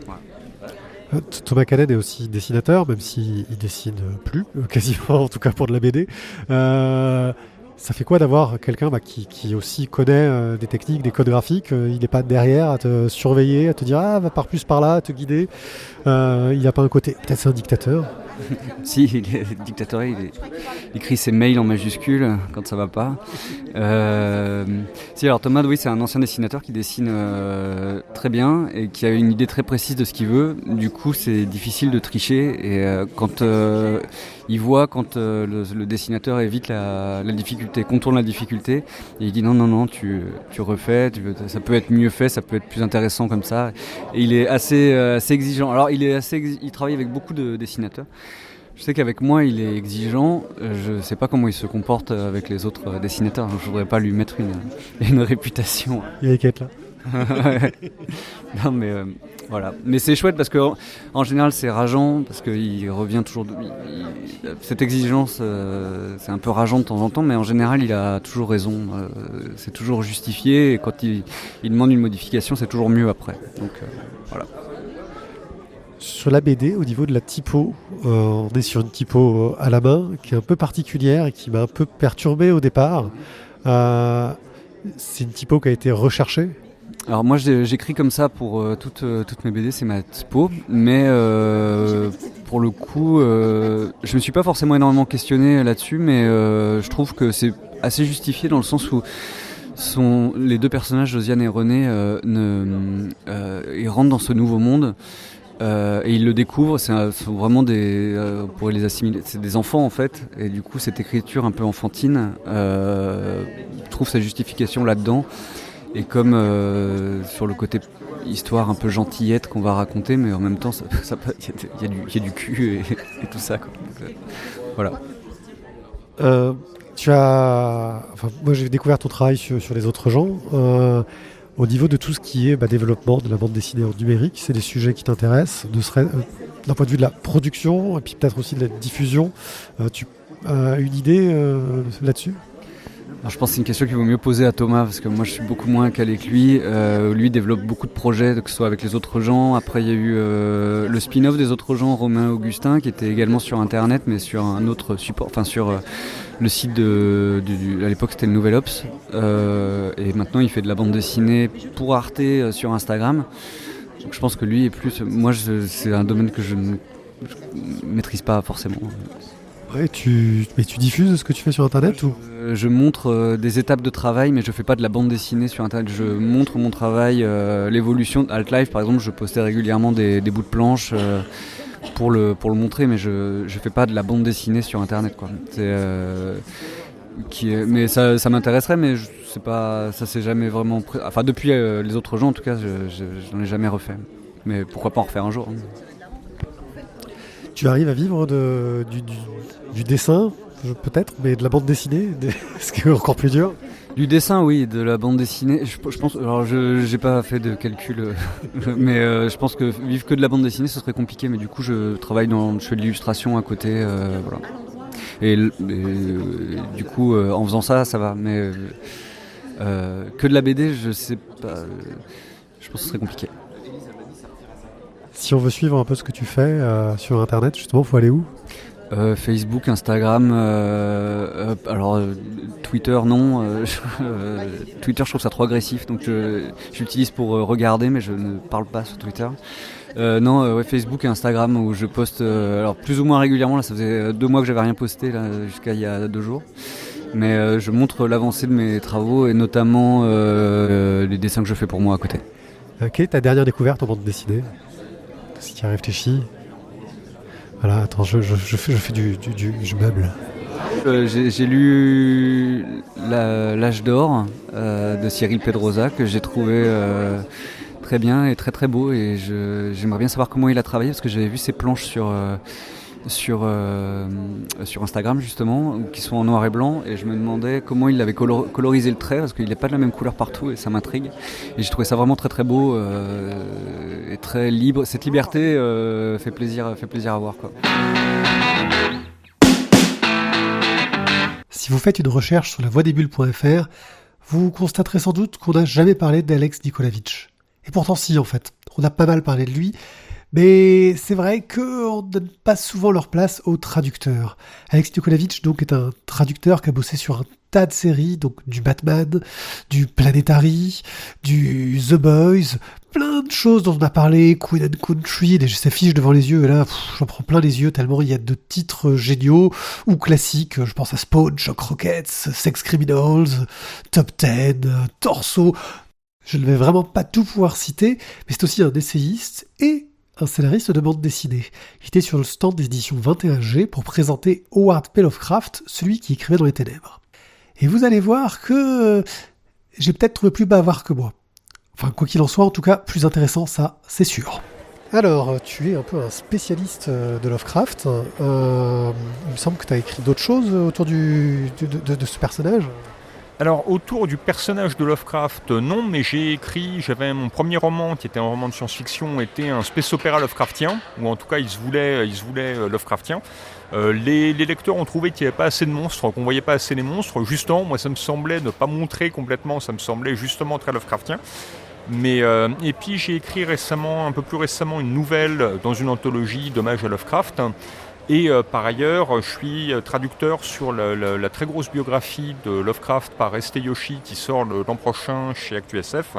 Ouais. Thomas Caden est aussi dessinateur, même s'il dessine plus, quasiment, en tout cas pour de la BD. Ça fait quoi d'avoir quelqu'un qui aussi connaît des techniques, des codes graphiques, il n'est pas derrière à te surveiller, à te dire va par plus par là, à te guider. Il n'a pas un côté... Peut-être c'est un dictateur. Si, il est dictateur, il écrit ses mails en majuscules quand ça va pas. Si, alors Thomas, oui, c'est un ancien dessinateur qui dessine très bien et qui a une idée très précise de ce qu'il veut. Du coup, c'est difficile de tricher et quand il voit quand le dessinateur évite la difficulté, contourne la difficulté, et il dit non, tu refais, ça peut être mieux fait, ça peut être plus intéressant comme ça. Et il est assez exigeant. Alors il travaille avec beaucoup de dessinateurs. Je sais qu'avec moi il est exigeant, je ne sais pas comment il se comporte avec les autres dessinateurs, donc je ne voudrais pas lui mettre une réputation. Il y a Kate là. Non, mais voilà. Mais c'est chouette parce que en général c'est rageant parce qu'il revient toujours. Cette exigence, c'est un peu rageant de temps en temps, mais en général il a toujours raison. C'est toujours justifié et quand il demande une modification, c'est toujours mieux après. Donc voilà. Sur la BD, au niveau de la typo, on est sur une typo à la main qui est un peu particulière et qui m'a un peu perturbé au départ. C'est une typo qui a été recherchée. Alors moi j'écris comme ça pour toutes mes BD, c'est ma typo, mais pour le coup je me suis pas forcément énormément questionné là-dessus, mais je trouve que c'est assez justifié dans le sens où les deux personnages, Josiane et René, ils rentrent dans ce nouveau monde. Et ils le découvrent, sont vraiment on pourrait les assimiler, c'est des enfants en fait, et du coup cette écriture un peu enfantine trouve sa justification là-dedans, et comme sur le côté histoire un peu gentillette qu'on va raconter, mais en même temps il y a du cul et tout ça, quoi. Donc, voilà. Moi j'ai découvert ton travail sur les autres gens. Au niveau de tout ce qui est développement de la bande dessinée en numérique, c'est des sujets qui t'intéressent, d'un point de vue de la production et puis peut-être aussi de la diffusion. Tu as une idée là-dessus ? Alors, je pense que c'est une question qu'il vaut mieux poser à Thomas, parce que moi je suis beaucoup moins calé que lui. Lui développe beaucoup de projets, que ce soit avec les autres gens. Après il y a eu le spin-off des autres gens, Romain Augustin, qui était également sur internet, mais sur un autre support, enfin sur le site à l'époque c'était le Nouvel Ops, et maintenant il fait de la bande dessinée pour Arte sur Instagram. Donc je pense que lui est plus... Moi c'est un domaine que je ne maîtrise pas forcément. Ouais, mais tu diffuses ce que tu fais sur internet ou ? Je montre des étapes de travail, mais je fais pas de la bande dessinée sur internet. Je montre mon travail, l'évolution. Altlife par exemple, je postais régulièrement des bouts de planches pour le montrer, mais je fais pas de la bande dessinée sur internet, quoi. Mais ça m'intéresserait, mais ça s'est jamais vraiment... Enfin depuis les autres gens en tout cas, je n'en ai jamais refait. Mais pourquoi pas en refaire un jour, hein. Tu arrives à vivre du dessin, peut-être, mais de la bande dessinée, ce qui est encore plus dur. Du dessin, oui, de la bande dessinée. Je pense, alors j'ai pas fait de calcul, mais je pense que vivre que de la bande dessinée, ce serait compliqué. Mais du coup, je fais de l'illustration à côté, voilà. Et du coup, en faisant ça, ça va. Mais que de la BD, je sais pas. Je pense que ce serait compliqué. Si on veut suivre un peu ce que tu fais sur internet, justement, faut aller où ? Facebook, Instagram, alors Twitter non. Twitter je trouve ça trop agressif, donc j'utilise pour regarder, mais je ne parle pas sur Twitter. Facebook et Instagram où je poste alors plus ou moins régulièrement. Là ça faisait 2 mois que j'avais rien posté là, jusqu'à il y a 2 jours. Mais je montre l'avancée de mes travaux et notamment les dessins que je fais pour moi à côté. Ok, ta dernière découverte en bande dessinée ? Si tu y as réfléchi. Voilà, attends, je meuble. J'ai lu L'âge d'or de Cyril Pedrosa, que j'ai trouvé très bien et très très beau, et j'aimerais bien savoir comment il a travaillé, parce que j'avais vu ses planches sur Instagram justement, qui sont en noir et blanc, et je me demandais comment il avait colorisé le trait, parce qu'il n'est pas de la même couleur partout et ça m'intrigue, et j'ai trouvé ça vraiment très très beau et très libre. Cette liberté fait plaisir à voir, quoi. Si vous faites une recherche sur lavoidesbulles.fr, vous constaterez sans doute qu'on n'a jamais parlé d'Alex Nikolavitch. Et pourtant si, en fait, on a pas mal parlé de lui. Mais c'est vrai qu'on ne donne pas souvent leur place aux traducteurs. Alex Nikolavitch donc est un traducteur qui a bossé sur un tas de séries, donc du Batman, du Planetary, du The Boys, plein de choses dont on a parlé, Queen and Country, j'ai sa fiche devant les yeux, et là j'en prends plein les yeux tellement il y a de titres géniaux ou classiques, je pense à Spawn, Jock Rockets, Sex Criminals, Top 10, Torso. Je ne vais vraiment pas tout pouvoir citer, mais c'est aussi un essayiste et un scénariste de bande dessinée. Il était sur le stand des éditions 21G pour présenter Howard P. Lovecraft, celui qui écrivait dans les ténèbres. Et vous allez voir que j'ai peut-être trouvé plus bavard que moi. Enfin, quoi qu'il en soit, en tout cas, plus intéressant, ça, c'est sûr. Alors, tu es un peu un spécialiste de Lovecraft. Il me semble que tu as écrit d'autres choses autour de ce personnage. Alors, autour du personnage de Lovecraft, non, mais j'avais mon premier roman, qui était un roman de science-fiction, était un space opéra Lovecraftien, ou en tout cas il se voulait Lovecraftien. Les lecteurs ont trouvé qu'il n'y avait pas assez de monstres, qu'on ne voyait pas assez les monstres. Justement, moi ça me semblait ne pas montrer complètement, ça me semblait justement très Lovecraftien. Et puis j'ai écrit un peu plus récemment, une nouvelle dans une anthologie d'hommage à Lovecraft. Et par ailleurs, je suis traducteur sur la très grosse biographie de Lovecraft par Estée Yoshi qui sort l'an prochain chez ActuSF.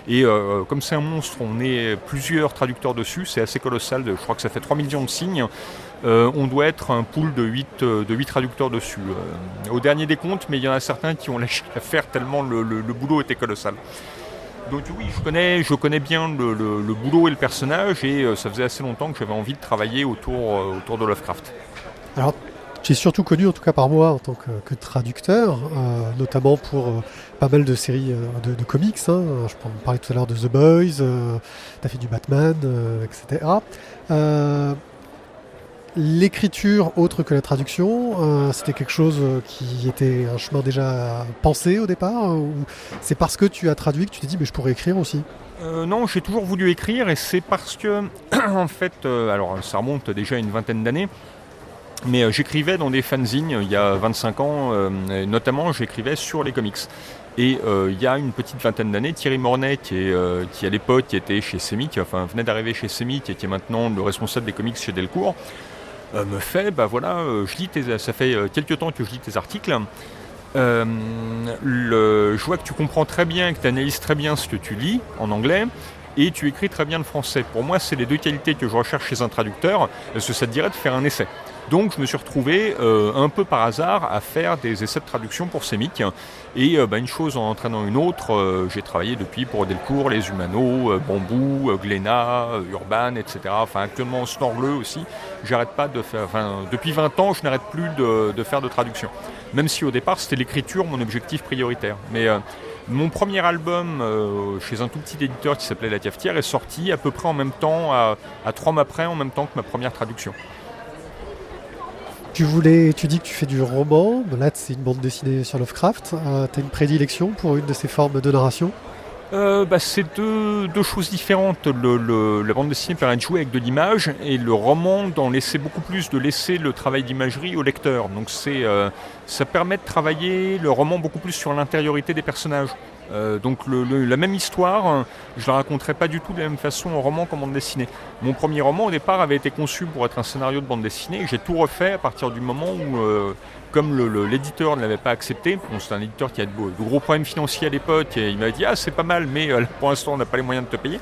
Et comme c'est un monstre, on est plusieurs traducteurs dessus, c'est assez colossal, je crois que ça fait 3 millions de signes. On doit être un pool de 8 traducteurs dessus. Au dernier des comptes, mais il y en a certains qui ont lâché l'affaire tellement le boulot était colossal. Donc oui, je connais bien le boulot et le personnage, et ça faisait assez longtemps que j'avais envie de travailler autour de Lovecraft. Alors, tu es surtout connu, en tout cas par moi, en tant que traducteur, notamment pour pas mal de séries de comics. Je parlais tout à l'heure de The Boys, tu as fait du Batman, etc. L'écriture, autre que la traduction, c'était quelque chose qui était un chemin déjà pensé au départ, ou c'est parce que tu as traduit que tu t'es dit mais je pourrais écrire aussi? Non, j'ai toujours voulu écrire, et c'est parce que, en fait, alors ça remonte déjà à une vingtaine d'années, mais j'écrivais dans des fanzines il y a 25 ans, notamment j'écrivais sur les comics. Et il y a une petite vingtaine d'années, Thierry Mornay, qui à l'époque était chez Semik, venait d'arriver chez Semik et qui est maintenant le responsable des comics chez Delcourt, me fait, ça fait quelques temps que je lis tes articles, je vois que tu comprends très bien, que tu analyses très bien ce que tu lis en anglais, et tu écris très bien le français. Pour moi, c'est les deux qualités que je recherche chez un traducteur. Est-ce que ça te dirait de faire un essai? Donc je me suis retrouvé un peu par hasard à faire des essais de traduction pour Semik. Et une chose en entraînant une autre, j'ai travaillé depuis pour Delcourt, Les Humano, Bambou, Glénat, Urban, etc. Actuellement Snorleux aussi. J'arrête pas de faire. Depuis 20 ans, je n'arrête plus de faire de traduction. Même si au départ, c'était l'écriture mon objectif prioritaire. Mais mon premier album chez un tout petit éditeur qui s'appelait La Cafetière est sorti à peu près en même temps, à 3 mois près, en même temps que ma première traduction. Tu dis que tu fais du roman, là c'est une bande dessinée sur Lovecraft, tu as une prédilection pour une de ces formes de narration? C'est deux choses différentes. La bande dessinée permet de jouer avec de l'image, et le roman d'en laisser beaucoup plus, de laisser le travail d'imagerie au lecteur. Donc ça permet de travailler le roman beaucoup plus sur l'intériorité des personnages. Donc la même histoire, je ne la raconterai pas du tout de la même façon en roman qu'en bande dessinée. Mon premier roman au départ avait été conçu pour être un scénario de bande dessinée, et j'ai tout refait à partir du moment où, comme l'éditeur ne l'avait pas accepté, c'est un éditeur qui a de gros problèmes financiers à l'époque, et il m'a dit c'est pas mal, mais pour l'instant on n'a pas les moyens de te payer.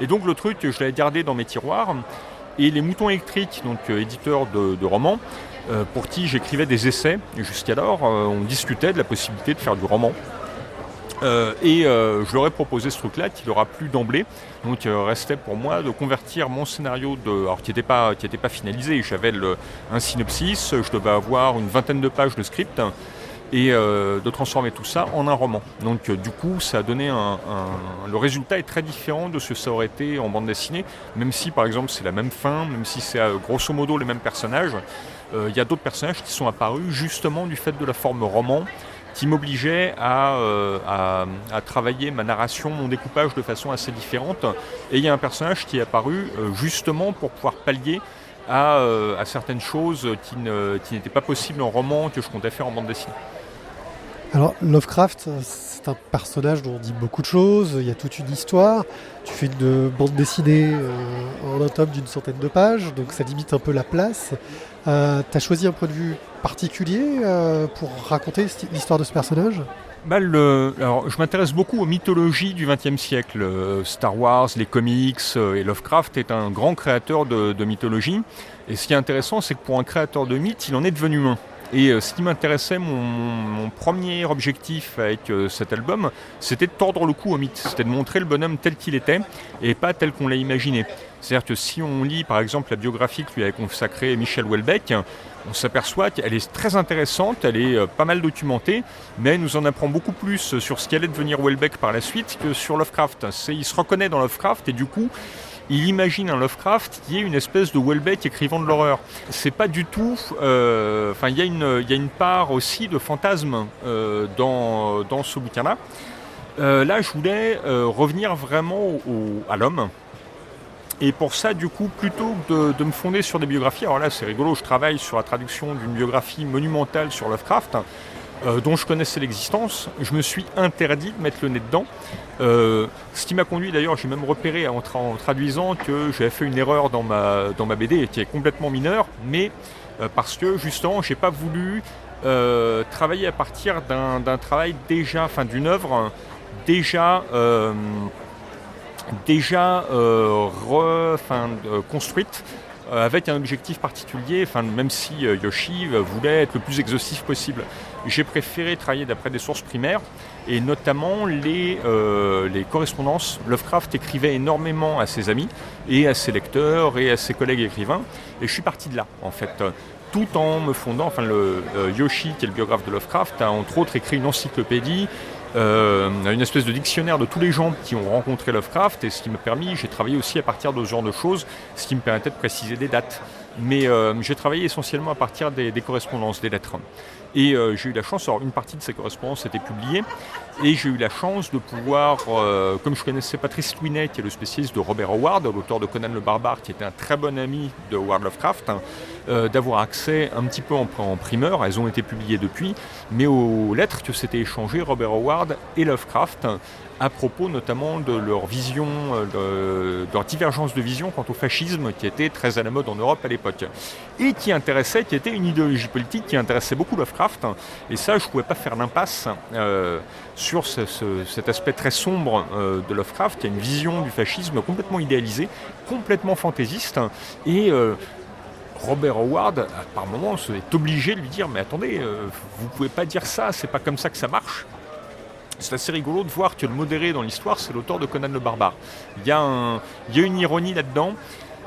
Et donc le truc, je l'avais gardé dans mes tiroirs. Et les Moutons électriques, donc éditeur de romans, pour qui j'écrivais des essais, et jusqu'alors on discutait de la possibilité de faire du roman. Je leur ai proposé ce truc-là qui leur a plu d'emblée. Donc restait pour moi de convertir mon scénario qui n'était pas finalisé. J'avais un synopsis, je devais avoir une vingtaine de pages de script, et de transformer tout ça en un roman. Donc du coup, ça a donné le résultat est très différent de ce que ça aurait été en bande dessinée, même si par exemple c'est la même fin, même si c'est grosso modo les mêmes personnages. Il y a d'autres personnages qui sont apparus justement du fait de la forme roman, qui m'obligeait à travailler ma narration, mon découpage de façon assez différente. Et il y a un personnage qui est apparu justement pour pouvoir pallier à certaines choses qui n'étaient pas possibles en roman, que je comptais faire en bande dessinée. Alors Lovecraft, c'est un personnage dont on dit beaucoup de choses, il y a toute une histoire. Tu fais une bande dessinée en un tome d'une centaine de pages, donc ça limite un peu la place. Tu as choisi un point de vue particulier pour raconter l'histoire de ce personnage? Alors, je m'intéresse beaucoup aux mythologies du XXe siècle. Star Wars, les comics, et Lovecraft est un grand créateur de mythologie. Et ce qui est intéressant, c'est que pour un créateur de mythes, il en est devenu un. Et ce qui m'intéressait, mon premier objectif avec cet album, c'était de tordre le cou au mythe. C'était de montrer le bonhomme tel qu'il était et pas tel qu'on l'a imaginé. C'est-à-dire que si on lit par exemple la biographie que lui avait consacrée Michel Houellebecq, on s'aperçoit qu'elle est très intéressante, elle est pas mal documentée, mais elle nous en apprend beaucoup plus sur ce qu'allait devenir Houellebecq par la suite que sur Lovecraft. Il se reconnaît dans Lovecraft, et du coup, il imagine un Lovecraft qui est une espèce de Houellebecq écrivant de l'horreur. C'est pas du tout... il y a une part aussi de fantasme dans ce bouquin-là. Là, je voulais revenir vraiment à l'homme. Et pour ça, du coup, plutôt que de me fonder sur des biographies, alors là, c'est rigolo, je travaille sur la traduction d'une biographie monumentale sur Lovecraft, dont je connaissais l'existence, je me suis interdit de mettre le nez dedans. Ce qui m'a conduit, d'ailleurs, j'ai même repéré en traduisant que j'avais fait une erreur dans ma BD, qui est complètement mineure, mais parce que, justement, je n'ai pas voulu travailler à partir d'un travail déjà, d'une œuvre déjà construite avec un objectif particulier, même si Yoshi voulait être le plus exhaustif possible. J'ai préféré travailler d'après des sources primaires et notamment les correspondances. Lovecraft écrivait énormément à ses amis et à ses lecteurs et à ses collègues écrivains et je suis parti de là en fait. Tout en me fondant, Yoshi qui est le biographe de Lovecraft a entre autres écrit une encyclopédie, une espèce de dictionnaire de tous les gens qui ont rencontré Lovecraft et ce qui m'a permis, j'ai travaillé aussi à partir de ce genre de choses, ce qui me permettait de préciser des dates. Mais j'ai travaillé essentiellement à partir des correspondances, des lettres. Et j'ai eu la chance, alors une partie de ces correspondances était publiée, et j'ai eu la chance de pouvoir, comme je connaissais Patrice Louinet, qui est le spécialiste de Robert Howard, l'auteur de Conan le Barbare, qui était un très bon ami de Howard Lovecraft, d'avoir accès un petit peu en primeur, elles ont été publiées depuis, mais aux lettres que s'étaient échangées Robert Howard et Lovecraft, à propos notamment de leur vision, de leur divergence de vision quant au fascisme qui était très à la mode en Europe à l'époque et qui était une idéologie politique qui intéressait beaucoup Lovecraft et ça je ne pouvais pas faire l'impasse sur cet aspect très sombre de Lovecraft qui a une vision du fascisme complètement idéalisée, complètement fantaisiste et Robert Howard, par moments, est obligé de lui dire « Mais attendez, vous ne pouvez pas dire ça, c'est pas comme ça que ça marche ». C'est assez rigolo de voir que le modéré dans l'histoire, c'est l'auteur de Conan le Barbare. Il y a une ironie là-dedans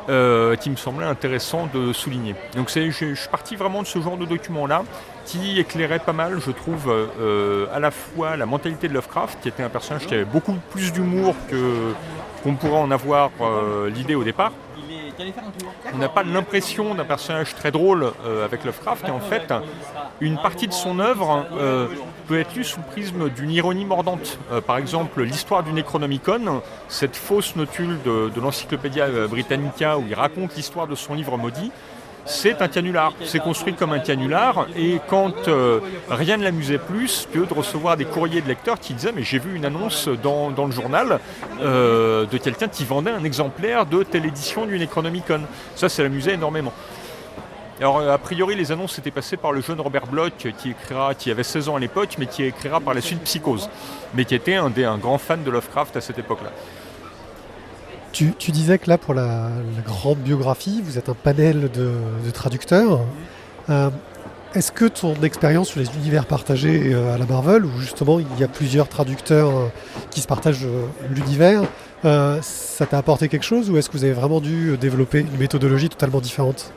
qui me semblait intéressant de souligner. Donc je suis parti vraiment de ce genre de document-là qui éclairait pas mal, je trouve, à la fois la mentalité de Lovecraft, qui était un personnage qui avait beaucoup plus d'humour qu'on pourrait en avoir l'idée au départ. On n'a pas l'impression d'un personnage très drôle avec Lovecraft, et en fait, une partie de son œuvre peut être lue sous le prisme d'une ironie mordante. Par exemple, l'histoire du Necronomicon, cette fausse notule de l'Encyclopædia Britannica où il raconte l'histoire de son livre maudit, c'est un canular, c'est construit comme un canular et quand rien ne l'amusait plus que de recevoir des courriers de lecteurs qui disaient mais j'ai vu une annonce dans le journal de quelqu'un qui vendait un exemplaire de telle édition du Necronomicon. Ça l'amusait énormément. Alors a priori les annonces étaient passées par le jeune Robert Bloch qui avait 16 ans à l'époque mais qui écrira par la suite Psychose, mais qui était un grand fan de Lovecraft à cette époque-là. Tu disais que là, pour la grande biographie, vous êtes un panel de traducteurs. Est-ce que ton expérience sur les univers partagés à la Marvel, où justement il y a plusieurs traducteurs qui se partagent l'univers, ça t'a apporté quelque chose ou est-ce que vous avez vraiment dû développer une méthodologie totalement différente ?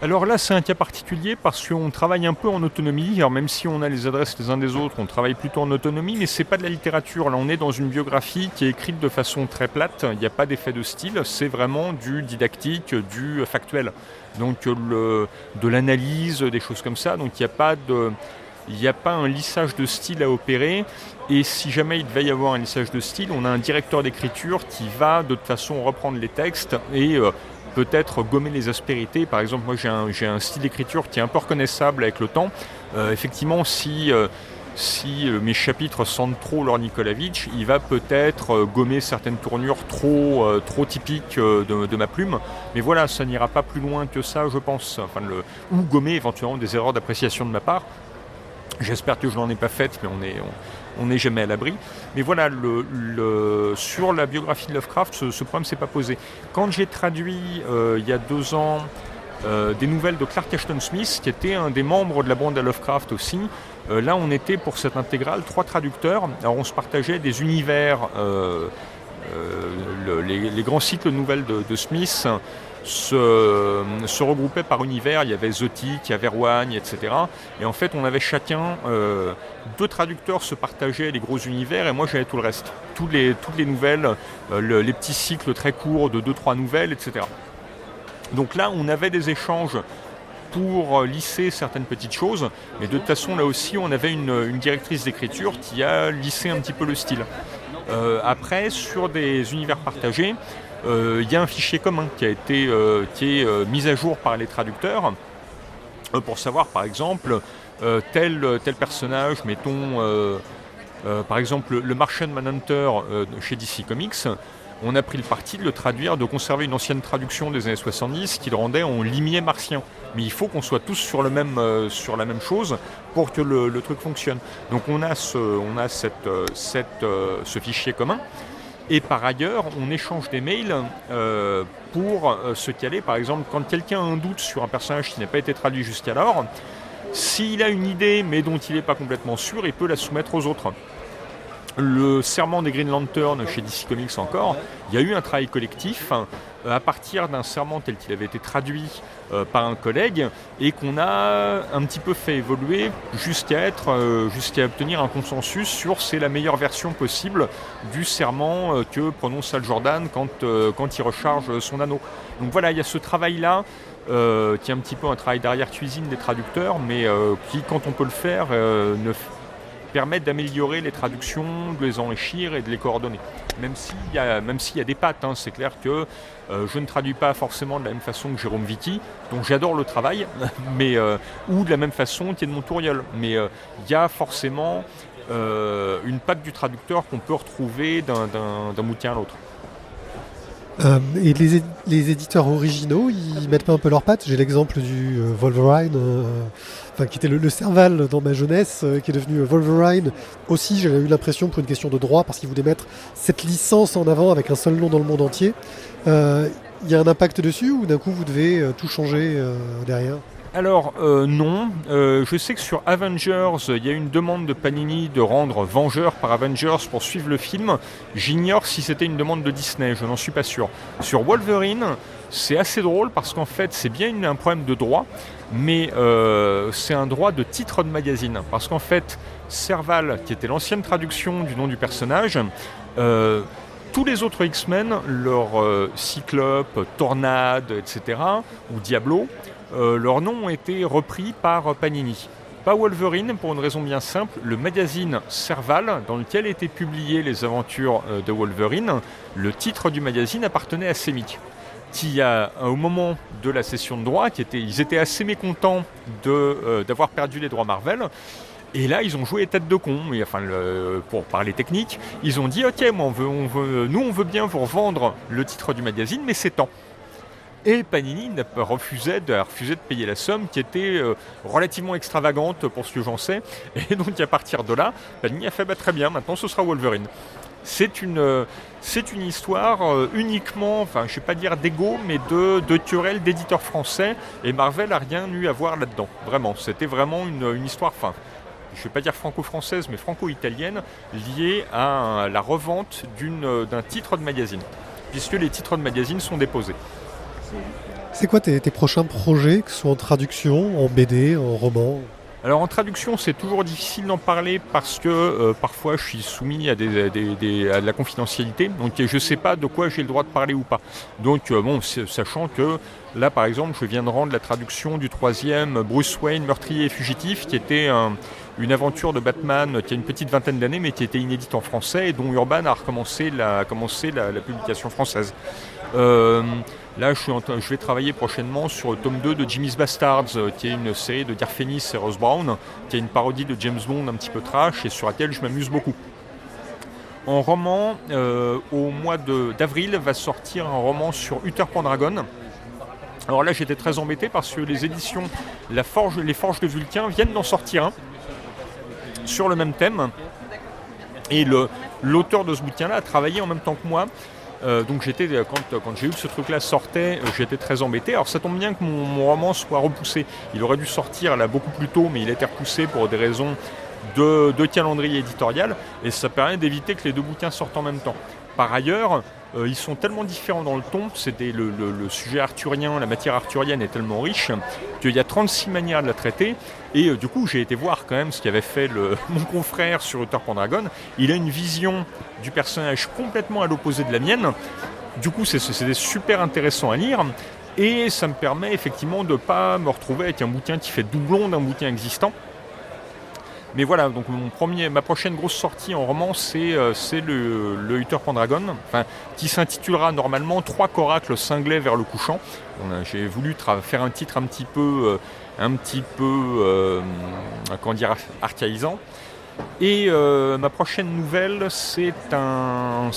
Alors là, c'est un cas particulier parce qu'on travaille un peu en autonomie. Alors même si on a les adresses les uns des autres, on travaille plutôt en autonomie, mais c'est pas de la littérature. Là, on est dans une biographie qui est écrite de façon très plate. Il n'y a pas d'effet de style. C'est vraiment du didactique, du factuel. Donc de l'analyse, des choses comme ça. Donc il n'y a pas un lissage de style à opérer. Et si jamais il devait y avoir un lissage de style, on a un directeur d'écriture qui va de toute façon reprendre les textes et peut-être gommer les aspérités. Par exemple, moi j'ai un style d'écriture qui est un peu reconnaissable avec le temps. Effectivement, si mes chapitres sentent trop Lord Nikolavitch, il va peut-être gommer certaines tournures trop typiques de ma plume. Mais voilà, ça n'ira pas plus loin que ça, je pense. Ou gommer éventuellement des erreurs d'appréciation de ma part. J'espère que je n'en ai pas fait, mais on n'est jamais à l'abri. Mais voilà, sur la biographie de Lovecraft, ce problème ne s'est pas posé. Quand j'ai traduit, il y a 2 ans, des nouvelles de Clark Ashton Smith, qui était un des membres de la bande à Lovecraft aussi, là on était pour cette intégrale 3 traducteurs. Alors on se partageait des univers, les grands cycles de nouvelles de Smith se regroupaient par univers. Il y avait Zotic, il y avait Rouen, etc. Et en fait, on avait chacun 2 traducteurs se partageaient les gros univers et moi j'avais tout le reste. Toutes les nouvelles, les petits cycles très courts de 2-3 nouvelles, etc. Donc là, on avait des échanges pour lisser certaines petites choses, mais de toute façon, là aussi, on avait une directrice d'écriture qui a lissé un petit peu le style. Après, sur des univers partagés, il y a un fichier commun qui est mis à jour par les traducteurs pour savoir, par exemple, tel personnage, mettons, par exemple, le Martian Manhunter chez DC Comics. On a pris le parti de le traduire, de conserver une ancienne traduction des années 70 qui le rendait en limier martien. Mais il faut qu'on soit tous sur la même chose pour que le truc fonctionne. Donc on a ce fichier commun. Et par ailleurs, on échange des mails pour se caler. Par exemple, quand quelqu'un a un doute sur un personnage qui n'a pas été traduit jusqu'alors, s'il a une idée mais dont il n'est pas complètement sûr, il peut la soumettre aux autres. Le serment des Green Lantern chez DC Comics encore, il y a eu un travail collectif à partir d'un serment tel qu'il avait été traduit par un collègue et qu'on a un petit peu fait évoluer jusqu'à obtenir un consensus sur c'est la meilleure version possible du serment que prononce Hal Jordan quand il recharge son anneau. Donc voilà, il y a ce travail-là qui est un petit peu un travail d'arrière-cuisine des traducteurs, mais qui, quand on peut le faire, permettent d'améliorer les traductions, de les enrichir et de les coordonner. Même s'il y a des pattes, hein, c'est clair que je ne traduis pas forcément de la même façon que Jérôme Vitti, dont j'adore le travail, mais, ou de la même façon qu'Edmond Touriol. Mais il y a forcément une patte du traducteur qu'on peut retrouver d'un bouquin à l'autre. Et les éditeurs originaux, ils mettent pas un peu leurs pattes. J'ai l'exemple du Wolverine, qui était le Serval dans ma jeunesse, qui est devenu Wolverine. Aussi, j'avais eu l'impression, pour une question de droit, parce qu'ils voulaient mettre cette licence en avant avec un seul nom dans le monde entier. Il y a un impact dessus ou d'un coup vous devez tout changer derrière ? Alors non, je sais que sur Avengers, il y a une demande de Panini de rendre Vengeurs par Avengers pour suivre le film. J'ignore si c'était une demande de Disney, je n'en suis pas sûr. Sur Wolverine, c'est assez drôle parce qu'en fait c'est bien un problème de droit, mais c'est un droit de titre de magazine. Parce qu'en fait, Serval, qui était l'ancienne traduction du nom du personnage, tous les autres X-Men, leur Cyclope, Tornade, etc., ou Diablo, leurs noms ont été repris par Panini. Pas Wolverine, pour une raison bien simple, le magazine Serval, dans lequel étaient publiées les aventures de Wolverine, le titre du magazine appartenait à Semic, qui au moment de la cession de droits, ils étaient assez mécontents d'avoir perdu les droits Marvel. Et là, ils ont joué tête de con, pour parler technique. Ils ont dit, ok, on veut bien vous revendre le titre du magazine, mais c'est temps. Et Panini refusait de payer la somme qui était relativement extravagante pour ce que j'en sais. Et donc à partir de là, Panini a fait très bien, maintenant ce sera Wolverine. C'est une histoire uniquement, je ne vais pas dire d'égo, mais de querelle d'éditeurs français. Et Marvel n'a rien eu à voir là-dedans. Vraiment, c'était vraiment une histoire, je ne vais pas dire franco-française, mais franco-italienne, liée à la revente d'un titre de magazine, puisque les titres de magazine sont déposés. C'est quoi tes prochains projets, que ce soit en traduction, en BD, en roman ? Alors en traduction, c'est toujours difficile d'en parler parce que parfois je suis soumis à de la confidentialité, donc je ne sais pas de quoi j'ai le droit de parler ou pas. Donc sachant que là par exemple, je viens de rendre la traduction du 3e Bruce Wayne, meurtrier et fugitif, qui était une aventure de Batman qui a une petite vingtaine d'années mais qui était inédite en français et dont Urban a recommencé la publication française. Là, je vais travailler prochainement sur le tome 2 de Jimmy's Bastards, qui est une série de Garfenis et Ross Brown, qui est une parodie de James Bond un petit peu trash et sur laquelle je m'amuse beaucoup. En roman, au mois d'avril, va sortir un roman sur Uther Pendragon. Alors là, j'étais très embêté parce que les éditions les Forges de Vulcain viennent d'en sortir un sur le même thème. Et l'auteur de ce bouquin-là a travaillé en même temps que moi. Donc quand j'ai eu que ce truc-là sortait, j'étais très embêté. Alors ça tombe bien que mon roman soit repoussé. Il aurait dû sortir là beaucoup plus tôt, mais il a été repoussé pour des raisons de calendrier éditorial. Et ça permet d'éviter que les deux bouquins sortent en même temps. Par ailleurs, Ils sont tellement différents dans le ton, le sujet arthurien, la matière arthurienne est tellement riche qu'il y a 36 manières de la traiter. Et du coup, j'ai été voir quand même ce qu'avait fait mon confrère sur Uther Pendragon. Il a une vision du personnage complètement à l'opposé de la mienne. Du coup, c'est super intéressant à lire. Et ça me permet effectivement de ne pas me retrouver avec un bouquin qui fait doublon d'un bouquin existant. Mais voilà, donc ma prochaine grosse sortie en roman, c'est le Uther Pendragon, qui s'intitulera normalement 3 coracles cinglés vers le couchant. J'ai voulu faire un titre un petit peu archaïsant. Et ma prochaine nouvelle, c'est dans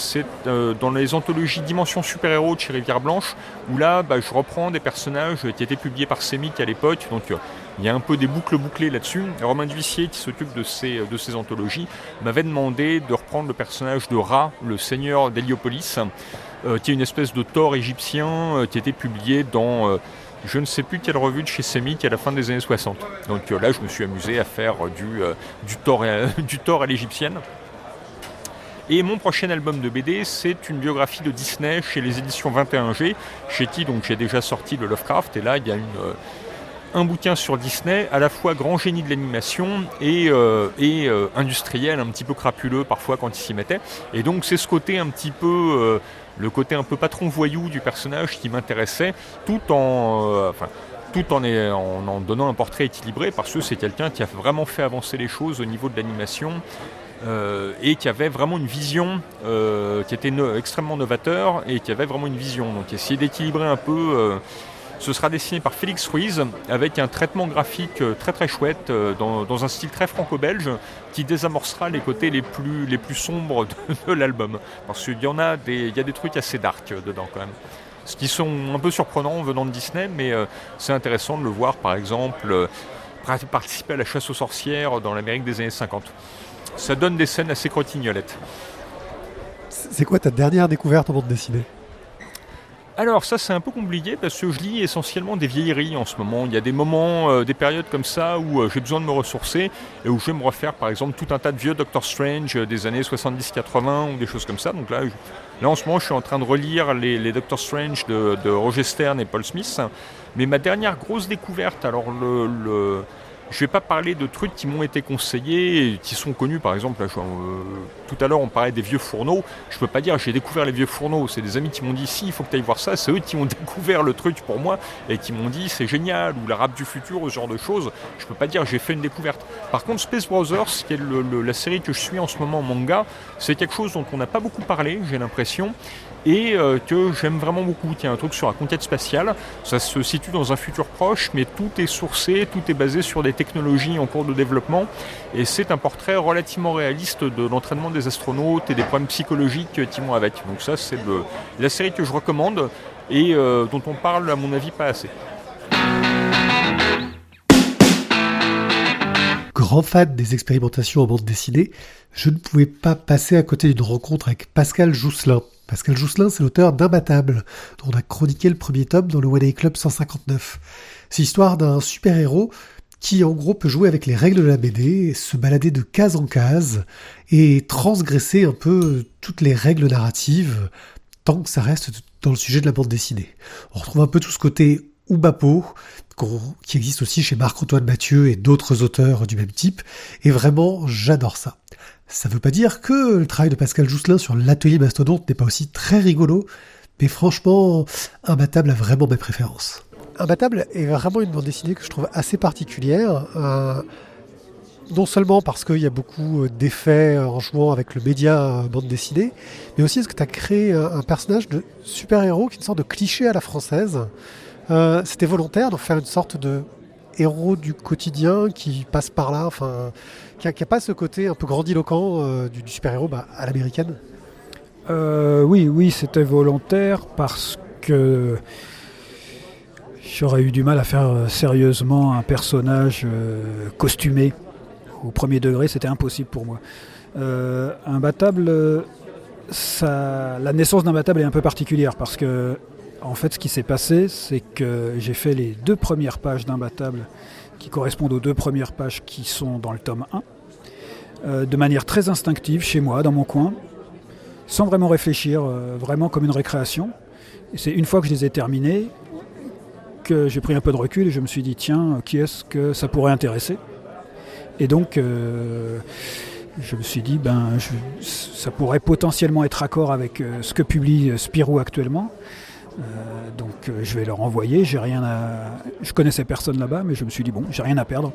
les anthologies Dimension Super-Héros de chez Rivière Blanche, où là, je reprends des personnages qui étaient publiés par Semic à l'époque, donc il y a un peu des boucles bouclées là-dessus. Romain Duissier, qui s'occupe de ces anthologies, m'avait demandé de reprendre le personnage de Ra, le seigneur d'Héliopolis, qui est une espèce de Thor égyptien, qui était publié dans... je ne sais plus quelle revue de chez Semic à la fin des années 60. Donc là, je me suis amusé à faire du Thor à l'égyptienne. Et mon prochain album de BD, c'est une biographie de Disney chez les éditions 21G, chez qui donc j'ai déjà sorti le Lovecraft. Et là, il y a un bouquin sur Disney, à la fois grand génie de l'animation et industriel, un petit peu crapuleux parfois quand il s'y mettait. Et donc c'est ce côté un petit peu... le côté un peu patron voyou du personnage qui m'intéressait, tout en donnant un portrait équilibré, parce que c'est quelqu'un qui a vraiment fait avancer les choses au niveau de l'animation et qui avait vraiment une vision qui était extrêmement novateur et qui avait vraiment une vision. Donc essayer d'équilibrer un peu... ce sera dessiné par Félix Ruiz avec un traitement graphique très très chouette dans un style très franco-belge qui désamorcera les côtés les plus sombres de l'album. Parce qu'il y a des trucs assez dark dedans quand même. Ce qui sont un peu surprenants venant de Disney, mais c'est intéressant de le voir par exemple participer à la chasse aux sorcières dans l'Amérique des années 50. Ça donne des scènes assez crotignolettes. C'est quoi ta dernière découverte en bande dessinée ? Alors ça c'est un peu compliqué parce que je lis essentiellement des vieilleries en ce moment. Il y a des moments, des périodes comme ça où j'ai besoin de me ressourcer et où je vais me refaire par exemple tout un tas de vieux Doctor Strange des années 70-80 ou des choses comme ça. Donc là en ce moment je suis en train de relire les Doctor Strange de Roger Stern et Paul Smith. Mais ma dernière grosse découverte, alors je ne vais pas parler de trucs qui m'ont été conseillés et qui sont connus. Par exemple, là, tout à l'heure, on parlait des vieux fourneaux. Je ne peux pas dire j'ai découvert les vieux fourneaux. C'est des amis qui m'ont dit si, il faut que tu ailles voir ça. C'est eux qui ont découvert le truc pour moi et qui m'ont dit c'est génial, ou la rap du futur, ce genre de choses. Je ne peux pas dire j'ai fait une découverte. Par contre, Space Brothers, qui est la série que je suis en ce moment en manga, c'est quelque chose dont on n'a pas beaucoup parlé, j'ai l'impression. Et que j'aime vraiment beaucoup. Il y a un truc sur la conquête spatiale, ça se situe dans un futur proche, mais tout est sourcé, tout est basé sur des technologies en cours de développement, et c'est un portrait relativement réaliste de l'entraînement des astronautes et des problèmes psychologiques qui vont avec. Donc ça, c'est la série que je recommande, et dont on parle, à mon avis, pas assez. Grand fan des expérimentations en bande dessinée, je ne pouvais pas passer à côté d'une rencontre avec Pascal Jousselin. Pascal Jousselin, c'est l'auteur d'Imbattable, dont on a chroniqué le premier tome dans le One Day Club 159. C'est l'histoire d'un super-héros qui, en gros, peut jouer avec les règles de la BD, se balader de case en case et transgresser un peu toutes les règles narratives, tant que ça reste dans le sujet de la bande dessinée. On retrouve un peu tout ce côté Oubapo, qui existe aussi chez Marc-Antoine Mathieu et d'autres auteurs du même type, et vraiment, j'adore ça. Ça veut pas dire que le travail de Pascal Jousselin sur l'atelier Mastodonte n'est pas aussi très rigolo, mais franchement, Imbattable a vraiment mes préférences. Imbattable est vraiment une bande dessinée que je trouve assez particulière, non seulement parce qu'il y a beaucoup d'effets en jouant avec le média bande dessinée, mais aussi parce que tu as créé un personnage de super-héros qui est une sorte de cliché à la française. C'était volontaire de faire une sorte de héros du quotidien qui passe par là, qui n'a pas ce côté un peu grandiloquent du super-héros à l'américaine. Oui, c'était volontaire parce que j'aurais eu du mal à faire sérieusement un personnage costumé. Au premier degré, c'était impossible pour moi. Imbattable, la naissance d'Imbattable est un peu particulière parce que en fait, ce qui s'est passé, c'est que j'ai fait les 2 premières pages d'Imbattable qui correspondent aux 2 premières pages qui sont dans le tome 1, de manière très instinctive chez moi, dans mon coin. sans vraiment réfléchir, vraiment comme une récréation. Et c'est une fois que je les ai terminés que j'ai pris un peu de recul et je me suis dit tiens, qui est-ce que ça pourrait intéresser ? Et donc je me suis dit ça pourrait potentiellement être raccord avec ce que publie Spirou actuellement. Donc je vais leur envoyer, je connaissais personne là-bas, mais je me suis dit j'ai rien à perdre.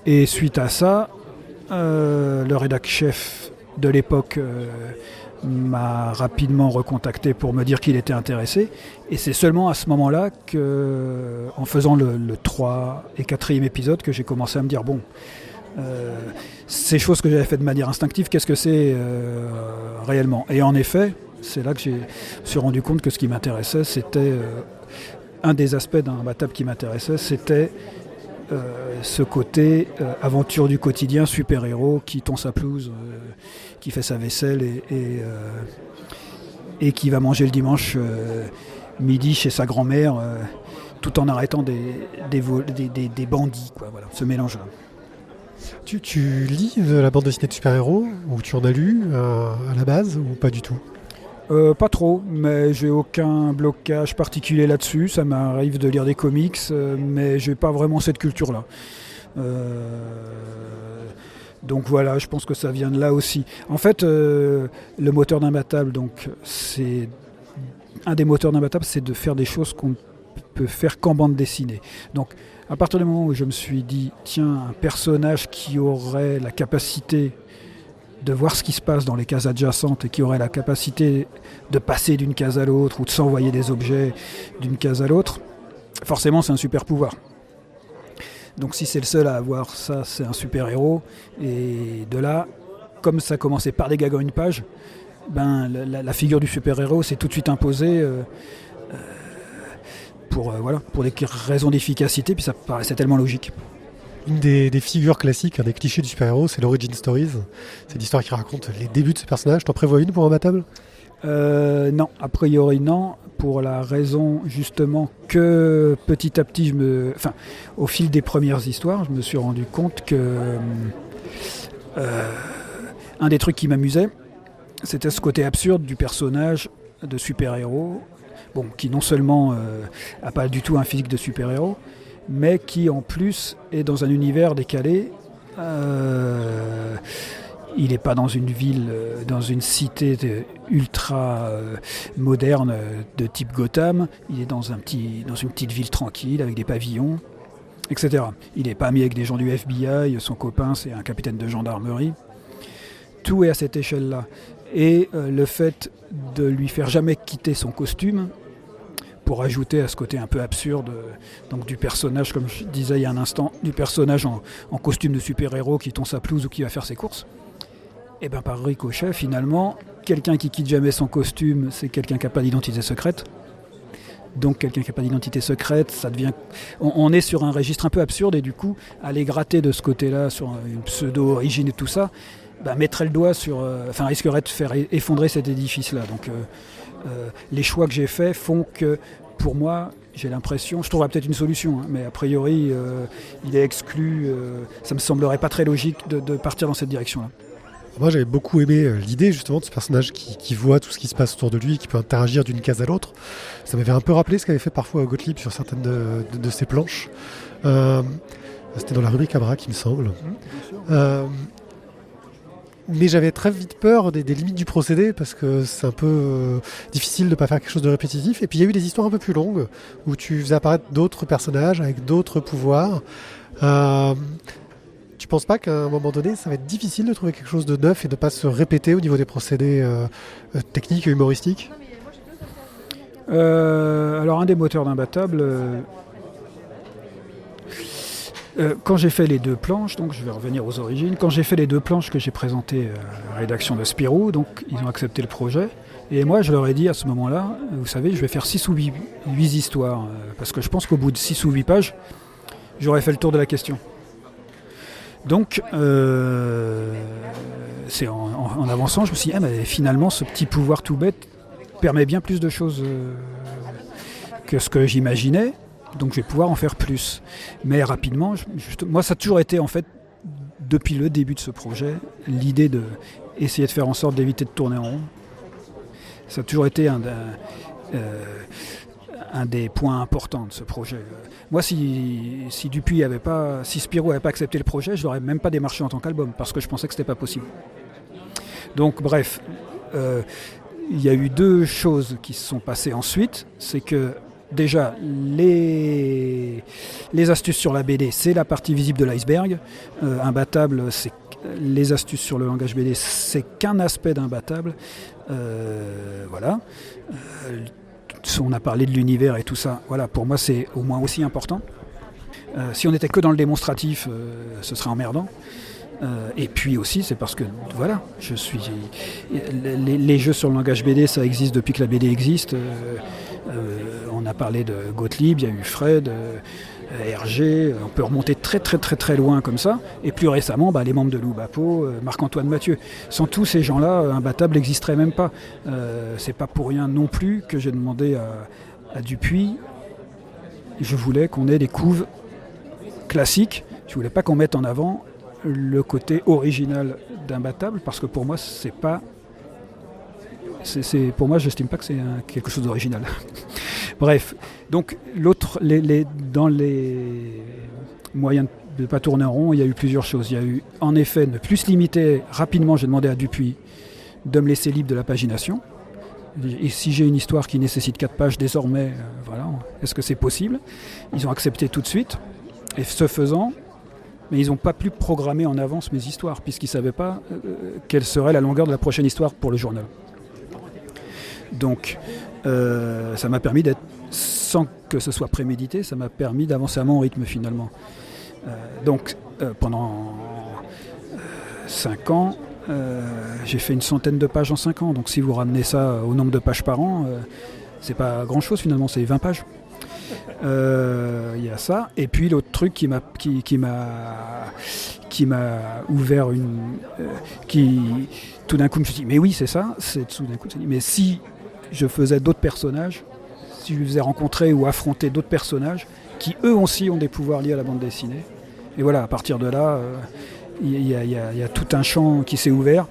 Et suite à ça, le rédac chef de l'époque m'a rapidement recontacté pour me dire qu'il était intéressé. Et c'est seulement à ce moment-là en faisant le 3 et 4e épisode, que j'ai commencé à me dire ces choses que j'avais fait de manière instinctive, qu'est-ce que c'est réellement ? Et en effet, c'est là que je me suis rendu compte que ce qui m'intéressait, c'était un des aspects d'un Imbattable qui m'intéressait, c'était ce côté aventure du quotidien, super-héros qui tond sa pelouse, qui fait sa vaisselle et qui va manger le dimanche midi chez sa grand-mère tout en arrêtant des bandits, quoi, voilà, ce mélange-là. Tu lis de la bande dessinée de super-héros, ou tu en as lu à la base, ou pas du tout ? Pas trop, mais j'ai aucun blocage particulier là-dessus. Ça m'arrive de lire des comics, mais j'ai pas vraiment cette culture-là. Donc voilà, je pense que ça vient de là aussi. En fait, le moteur d'Imbattable, donc c'est un des moteurs d'Imbattable, c'est de faire des choses qu'on ne peut faire qu'en bande dessinée. Donc à partir du moment où je me suis dit, tiens, un personnage qui aurait la capacité de voir ce qui se passe dans les cases adjacentes et qui aurait la capacité de passer d'une case à l'autre ou de s'envoyer des objets d'une case à l'autre, forcément c'est un super pouvoir. Donc si c'est le seul à avoir ça, c'est un super héros. Et de là, comme ça commençait par des gags en une page, la figure du super héros s'est tout de suite imposée pour des raisons d'efficacité, puis ça paraissait tellement logique. Une des figures classiques, un des clichés du super-héros, c'est l'origin stories. C'est l'histoire qui raconte les débuts de ce personnage. T'en prévois une pour Imbattable ? Non, a priori non, pour la raison justement que petit à petit, au fil des premières histoires, je me suis rendu compte que un des trucs qui m'amusait, c'était ce côté absurde du personnage de super-héros, qui non seulement n'a pas du tout un physique de super-héros, mais qui en plus est dans un univers décalé. Il n'est pas dans une ville, dans une cité ultra moderne de type Gotham. Il est dans une petite ville tranquille avec des pavillons, etc. Il n'est pas ami avec des gens du FBI. Son copain, c'est un capitaine de gendarmerie. Tout est à cette échelle-là. Et le fait de lui faire jamais quitter son costume, pour ajouter à ce côté un peu absurde donc du personnage, comme je disais il y a un instant, du personnage en costume de super-héros qui tond sa pelouse ou qui va faire ses courses, et par ricochet, finalement, quelqu'un qui quitte jamais son costume, c'est quelqu'un qui n'a pas d'identité secrète. Donc quelqu'un qui n'a pas d'identité secrète, ça devient... On est sur un registre un peu absurde, et du coup, aller gratter de ce côté-là, sur une pseudo-origine et tout ça, mettrait le doigt sur... risquerait de faire effondrer cet édifice-là. Donc les choix que j'ai faits font que, pour moi, j'ai l'impression, je trouverais peut-être une solution, mais a priori, il est exclu, ça me semblerait pas très logique de partir dans cette direction-là. Moi, j'avais beaucoup aimé l'idée justement de ce personnage qui voit tout ce qui se passe autour de lui, qui peut interagir d'une case à l'autre. Ça m'avait un peu rappelé ce qu'avait fait parfois Gottlieb sur certaines de ses planches. C'était dans la rubrique Abrac, il me semble. Mais j'avais très vite peur des limites du procédé, parce que c'est un peu difficile de ne pas faire quelque chose de répétitif. Et puis il y a eu des histoires un peu plus longues, où tu faisais apparaître d'autres personnages avec d'autres pouvoirs. Tu penses pas qu'à un moment donné, ça va être difficile de trouver quelque chose de neuf et de ne pas se répéter au niveau des procédés techniques et humoristiques ? Alors un des moteurs d'Imbattable... quand j'ai fait les 2 planches, donc je vais revenir aux origines, quand j'ai fait les 2 planches que j'ai présentées à la rédaction de Spirou, donc ils ont accepté le projet, et moi je leur ai dit à ce moment-là, vous savez, je vais faire 6 ou 8 histoires, parce que je pense qu'au bout de 6 ou 8 pages, j'aurais fait le tour de la question. Donc, c'est en avançant, je me suis dit, mais finalement, ce petit pouvoir tout bête permet bien plus de choses que ce que j'imaginais. Donc je vais pouvoir en faire plus. Mais rapidement, moi ça a toujours été en fait depuis le début de ce projet, l'idée d'essayer de faire en sorte d'éviter de tourner en rond. Ça a toujours été un des points importants de ce projet. Moi, si Spirou n'avait pas accepté le projet, je n'aurais même pas démarché en tant qu'album, parce que je pensais que ce n'était pas possible. Donc bref, il y a eu 2 choses qui se sont passées ensuite. C'est que déjà, les astuces sur la BD, c'est la partie visible de l'iceberg. Imbattable, les astuces sur le langage BD, c'est qu'un aspect d'Imbattable. Voilà. On a parlé de l'univers et tout ça. Voilà, pour moi, c'est au moins aussi important. Si on n'était que dans le démonstratif, ce serait emmerdant. Et puis aussi, c'est parce que, voilà, les jeux sur le langage BD, ça existe depuis que la BD existe. On a parlé de Gottlieb, il y a eu Fred, Hergé, on peut remonter très très très très loin comme ça. Et plus récemment, les membres de Loubapo, Marc-Antoine Mathieu. Sans tous ces gens-là, Imbattable n'existerait même pas. C'est pas pour rien non plus que j'ai demandé à Dupuis, je voulais qu'on ait des couves classiques, je voulais pas qu'on mette en avant le côté original d'Imbattable, parce que pour moi, c'est pas... pour moi, j'estime pas que c'est quelque chose d'original. Bref, donc dans les moyens de ne pas tourner en rond, il y a eu plusieurs choses. Il y a eu, en effet, ne plus se limiter rapidement. J'ai demandé à Dupuis de me laisser libre de la pagination. Et si j'ai une histoire qui nécessite 4 pages désormais, voilà, est-ce que c'est possible ? Ils ont accepté tout de suite. Et ce faisant, mais ils n'ont pas pu programmer en avance mes histoires, puisqu'ils ne savaient pas quelle serait la longueur de la prochaine histoire pour le journal. Donc, ça m'a permis d'être, sans que ce soit prémédité, ça m'a permis d'avancer à mon rythme finalement. Pendant 5 ans, j'ai fait une centaine de pages en 5 ans. Donc si vous ramenez ça au nombre de pages par an, c'est pas grand-chose finalement, c'est 20 pages. Il y a ça. Et puis l'autre truc qui m'a ouvert tout d'un coup, je me suis dit, mais oui, c'est ça. Tout d'un coup, je me suis dit, mais si je faisais d'autres personnages, si je les faisais rencontrer ou affronter d'autres personnages qui eux aussi ont des pouvoirs liés à la bande dessinée. Et voilà, à partir de là, il y a tout un champ qui s'est ouvert.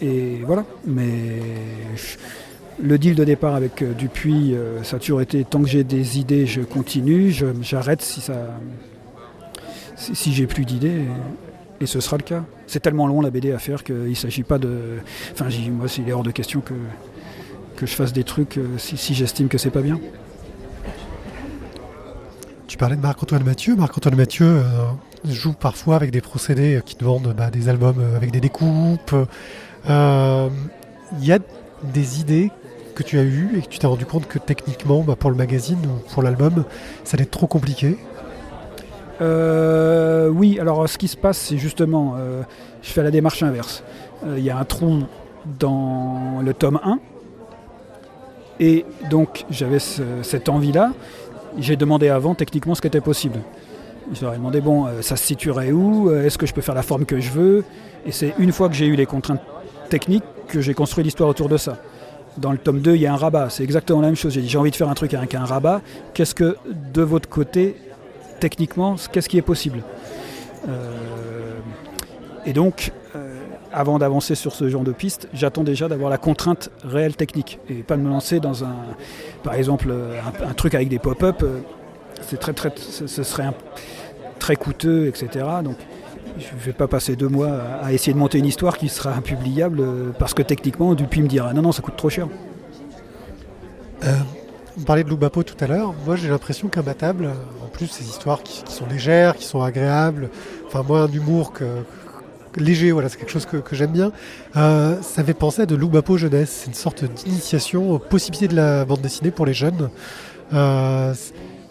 Et voilà. Mais le deal de départ avec Dupuis, ça a toujours été, tant que j'ai des idées, je continue. J'arrête si j'ai plus d'idées. Et ce sera le cas. C'est tellement long la BD à faire qu'il ne s'agit pas de... Enfin, moi, il est hors de question que je fasse des trucs si j'estime que c'est pas bien. Tu parlais de Marc-Antoine Mathieu. Marc-Antoine Mathieu joue parfois avec des procédés qui demandent des albums avec des découpes. Il y a des idées que tu as eues et que tu t'es rendu compte que techniquement, pour le magazine ou pour l'album, ça allait être trop compliqué. Oui, alors ce qui se passe, c'est justement, je fais la démarche inverse. Il y a un trou dans le tome 1, et donc j'avais cette envie-là. J'ai demandé avant techniquement ce qui était possible. Je leur ai demandé, ça se situerait où ? Est-ce que je peux faire la forme que je veux ? Et c'est une fois que j'ai eu les contraintes techniques que j'ai construit l'histoire autour de ça. Dans le tome 2, il y a un rabat, c'est exactement la même chose. J'ai dit, j'ai envie de faire un truc avec un rabat. Qu'est-ce que, de votre côté, techniquement, qu'est-ce qui est possible ? Et donc, avant d'avancer sur ce genre de piste, j'attends déjà d'avoir la contrainte réelle technique et pas de me lancer dans par exemple, un truc avec des pop-up. Ce serait très coûteux, etc. Donc, je ne vais pas passer 2 mois à essayer de monter une histoire qui sera impubliable parce que techniquement, Dupuis me dira non, ça coûte trop cher. On parlait de Loubapo tout à l'heure. Moi, j'ai l'impression qu'Imbattable, en plus, ces histoires qui sont légères, qui sont agréables, enfin, moi, un humour léger, voilà, c'est quelque chose que j'aime bien. Ça fait penser à de Loubapo jeunesse. C'est une sorte d'initiation aux possibilités de la bande dessinée pour les jeunes.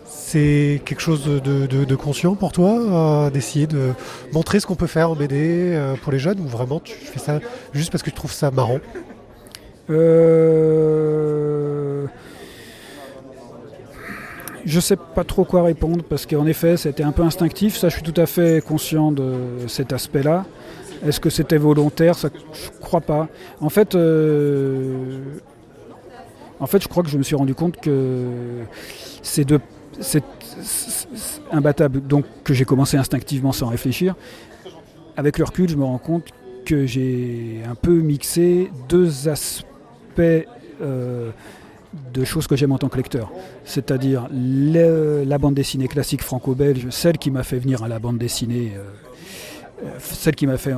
C'est quelque chose de conscient pour toi, d'essayer de montrer ce qu'on peut faire en BD pour les jeunes, ou vraiment tu fais ça juste parce que tu trouves ça marrant ? Je sais pas trop quoi répondre parce qu'en effet c'était un peu instinctif, ça je suis tout à fait conscient de cet aspect-là. Est-ce que c'était volontaire ? Ça, je crois pas. En fait, je crois que je me suis rendu compte que c'est Imbattable, donc que j'ai commencé instinctivement sans réfléchir, avec le recul, je me rends compte que j'ai un peu mixé deux aspects de choses que j'aime en tant que lecteur. C'est-à-dire la bande dessinée classique franco-belge, celle qui m'a fait venir à la bande dessinée, celle qui m'a fait,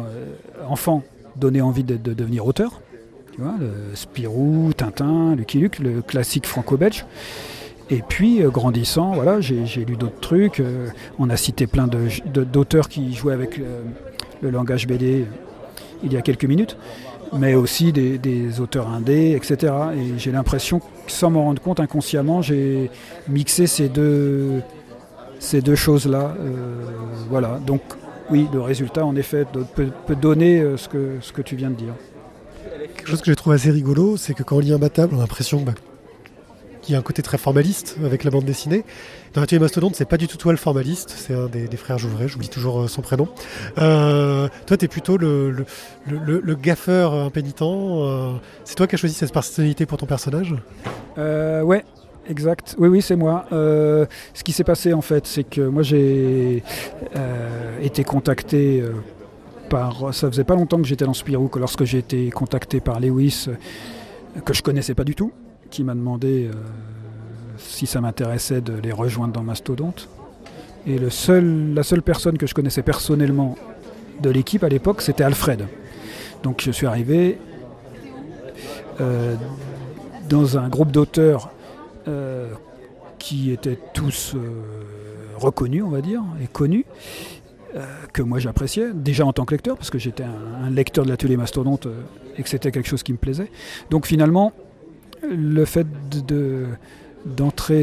enfant, donner envie de devenir auteur. Tu vois, le Spirou, Tintin, Lucky Luke, le classique franco-belge. Et puis, grandissant, voilà, j'ai lu d'autres trucs. On a cité plein d'auteurs qui jouaient avec le langage BD il y a quelques minutes, mais aussi des auteurs indés, etc. Et j'ai l'impression que, sans m'en rendre compte, inconsciemment, j'ai mixé ces deux choses-là. Voilà. Donc, oui, le résultat, en effet, peut donner ce que tu viens de dire. Quelque chose que j'ai trouvé assez rigolo, c'est que quand on lit Imbattable, on a l'impression qu'il y a un côté très formaliste avec la bande dessinée. Dans l'atelier Mastodonte, c'est pas du tout toi le formaliste, c'est un des frères Jouvray, j'oublie toujours son prénom. Toi, t'es plutôt le gaffeur impénitent. C'est toi qui as choisi cette personnalité pour ton personnage ? Ouais, exact. Oui, c'est moi. Ce qui s'est passé, en fait, c'est que moi, j'ai été contacté ça faisait pas longtemps que j'étais dans Spirou, que lorsque j'ai été contacté par Lewis, que je connaissais pas du tout, qui m'a demandé si ça m'intéressait de les rejoindre dans Mastodonte. Et la seule personne que je connaissais personnellement de l'équipe à l'époque, c'était Alfred. Donc je suis arrivé dans un groupe d'auteurs qui étaient tous reconnus, on va dire, et connus, que moi j'appréciais, déjà en tant que lecteur, parce que j'étais un lecteur de l'atelier Mastodonte et que c'était quelque chose qui me plaisait. Donc finalement, le fait d'entrer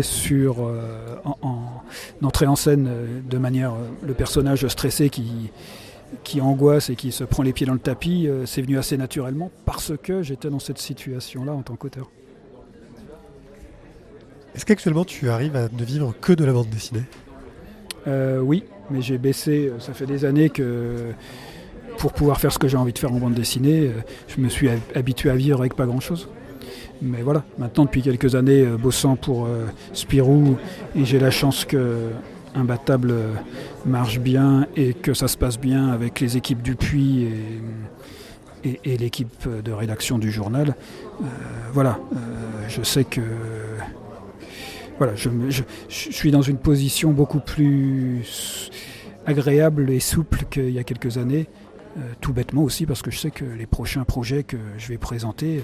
en scène de manière, le personnage stressé qui angoisse et qui se prend les pieds dans le tapis, c'est venu assez naturellement parce que j'étais dans cette situation-là en tant qu'auteur. Est-ce qu'actuellement tu arrives à ne vivre que de la bande dessinée ? Oui, mais j'ai baissé, ça fait des années que pour pouvoir faire ce que j'ai envie de faire en bande dessinée, je me suis habitué à vivre avec pas grand-chose. Mais voilà, maintenant depuis quelques années, bossant pour Spirou, et j'ai la chance que Imbattable marche bien et que ça se passe bien avec les équipes Dupuis et l'équipe de rédaction du journal. Je sais que voilà, je suis dans une position beaucoup plus agréable et souple qu'il y a quelques années, tout bêtement aussi parce que je sais que les prochains projets que je vais présenter,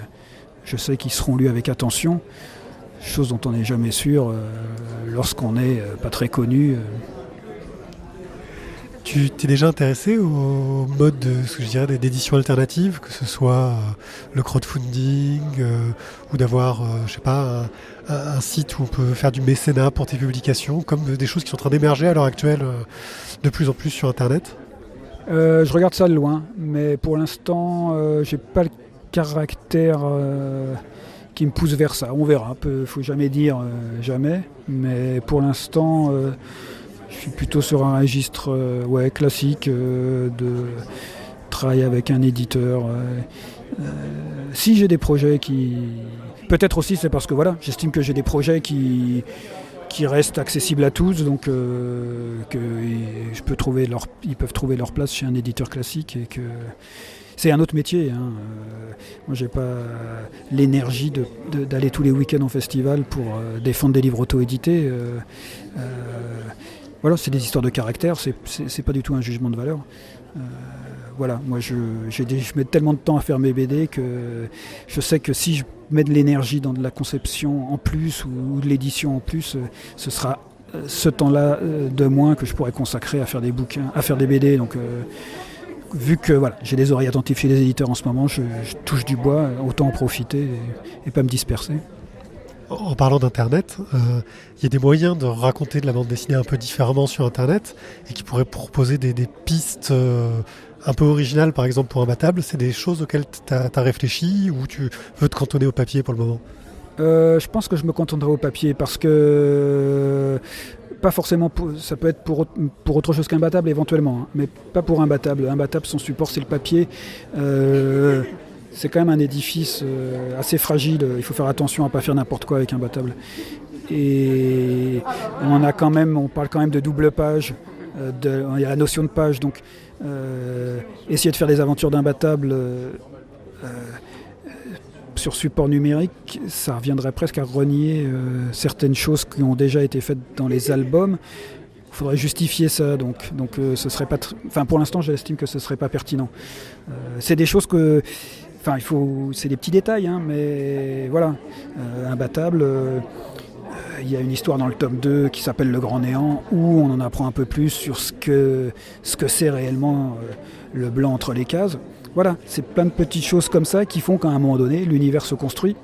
je sais qu'ils seront lus avec attention, chose dont on n'est jamais sûr lorsqu'on n'est pas très connu. Tu t'es déjà intéressé au mode d'édition alternative, que ce soit le crowdfunding ou d'avoir, un site où on peut faire du mécénat pour tes publications, comme des choses qui sont en train d'émerger à l'heure actuelle de plus en plus sur Internet ? Je regarde ça de loin, mais pour l'instant, j'ai pas le caractère qui me pousse vers ça. On verra, faut jamais dire jamais, mais pour l'instant... je suis plutôt sur un registre classique de travailler avec un éditeur. Si j'ai des projets qui... Peut-être aussi c'est parce que voilà, j'estime que j'ai des projets qui restent accessibles à tous, donc ils peuvent trouver leur place chez un éditeur classique et que... C'est un autre métier. Moi, j'ai pas l'énergie d'aller tous les week-ends en festival pour défendre des livres auto-édités. Voilà, c'est des histoires de caractère, c'est pas du tout un jugement de valeur. Moi je mets tellement de temps à faire mes BD que je sais que si je mets de l'énergie dans de la conception en plus ou de l'édition en plus, ce sera ce temps-là de moins que je pourrais consacrer à faire des bouquins, à faire des BD. Donc vu que j'ai des oreilles attentives chez les éditeurs en ce moment, je touche du bois, autant en profiter et pas me disperser. En parlant d'Internet, il y a des moyens de raconter de la bande dessinée un peu différemment sur Internet et qui pourraient proposer des pistes un peu originales, par exemple pour Imbattable. C'est des choses auxquelles tu as réfléchi ou tu veux te cantonner au papier pour le moment ? Je pense que je me contenterai au papier parce que... Pas forcément, ça peut être pour autre chose qu'Imbattable éventuellement, mais pas pour Imbattable. Imbattable, son support, c'est le papier. C'est quand même un édifice assez fragile. Il faut faire attention à ne pas faire n'importe quoi avec Imbattable. Et on parle quand même de double page. Il y a la notion de page. Donc Essayer de faire des aventures d'imbattable sur support numérique, ça reviendrait presque à renier certaines choses qui ont déjà été faites dans les albums. Il faudrait justifier ça, donc ce serait pas. Pour l'instant, j'estime que ce serait pas pertinent. C'est des choses que. C'est des petits détails, hein, mais voilà. Imbattable. Il y a une histoire dans le tome 2 qui s'appelle Le Grand Néant, où on en apprend un peu plus sur ce que c'est réellement le blanc entre les cases. Voilà, c'est plein de petites choses comme ça qui font qu'à un moment donné, l'univers se construit.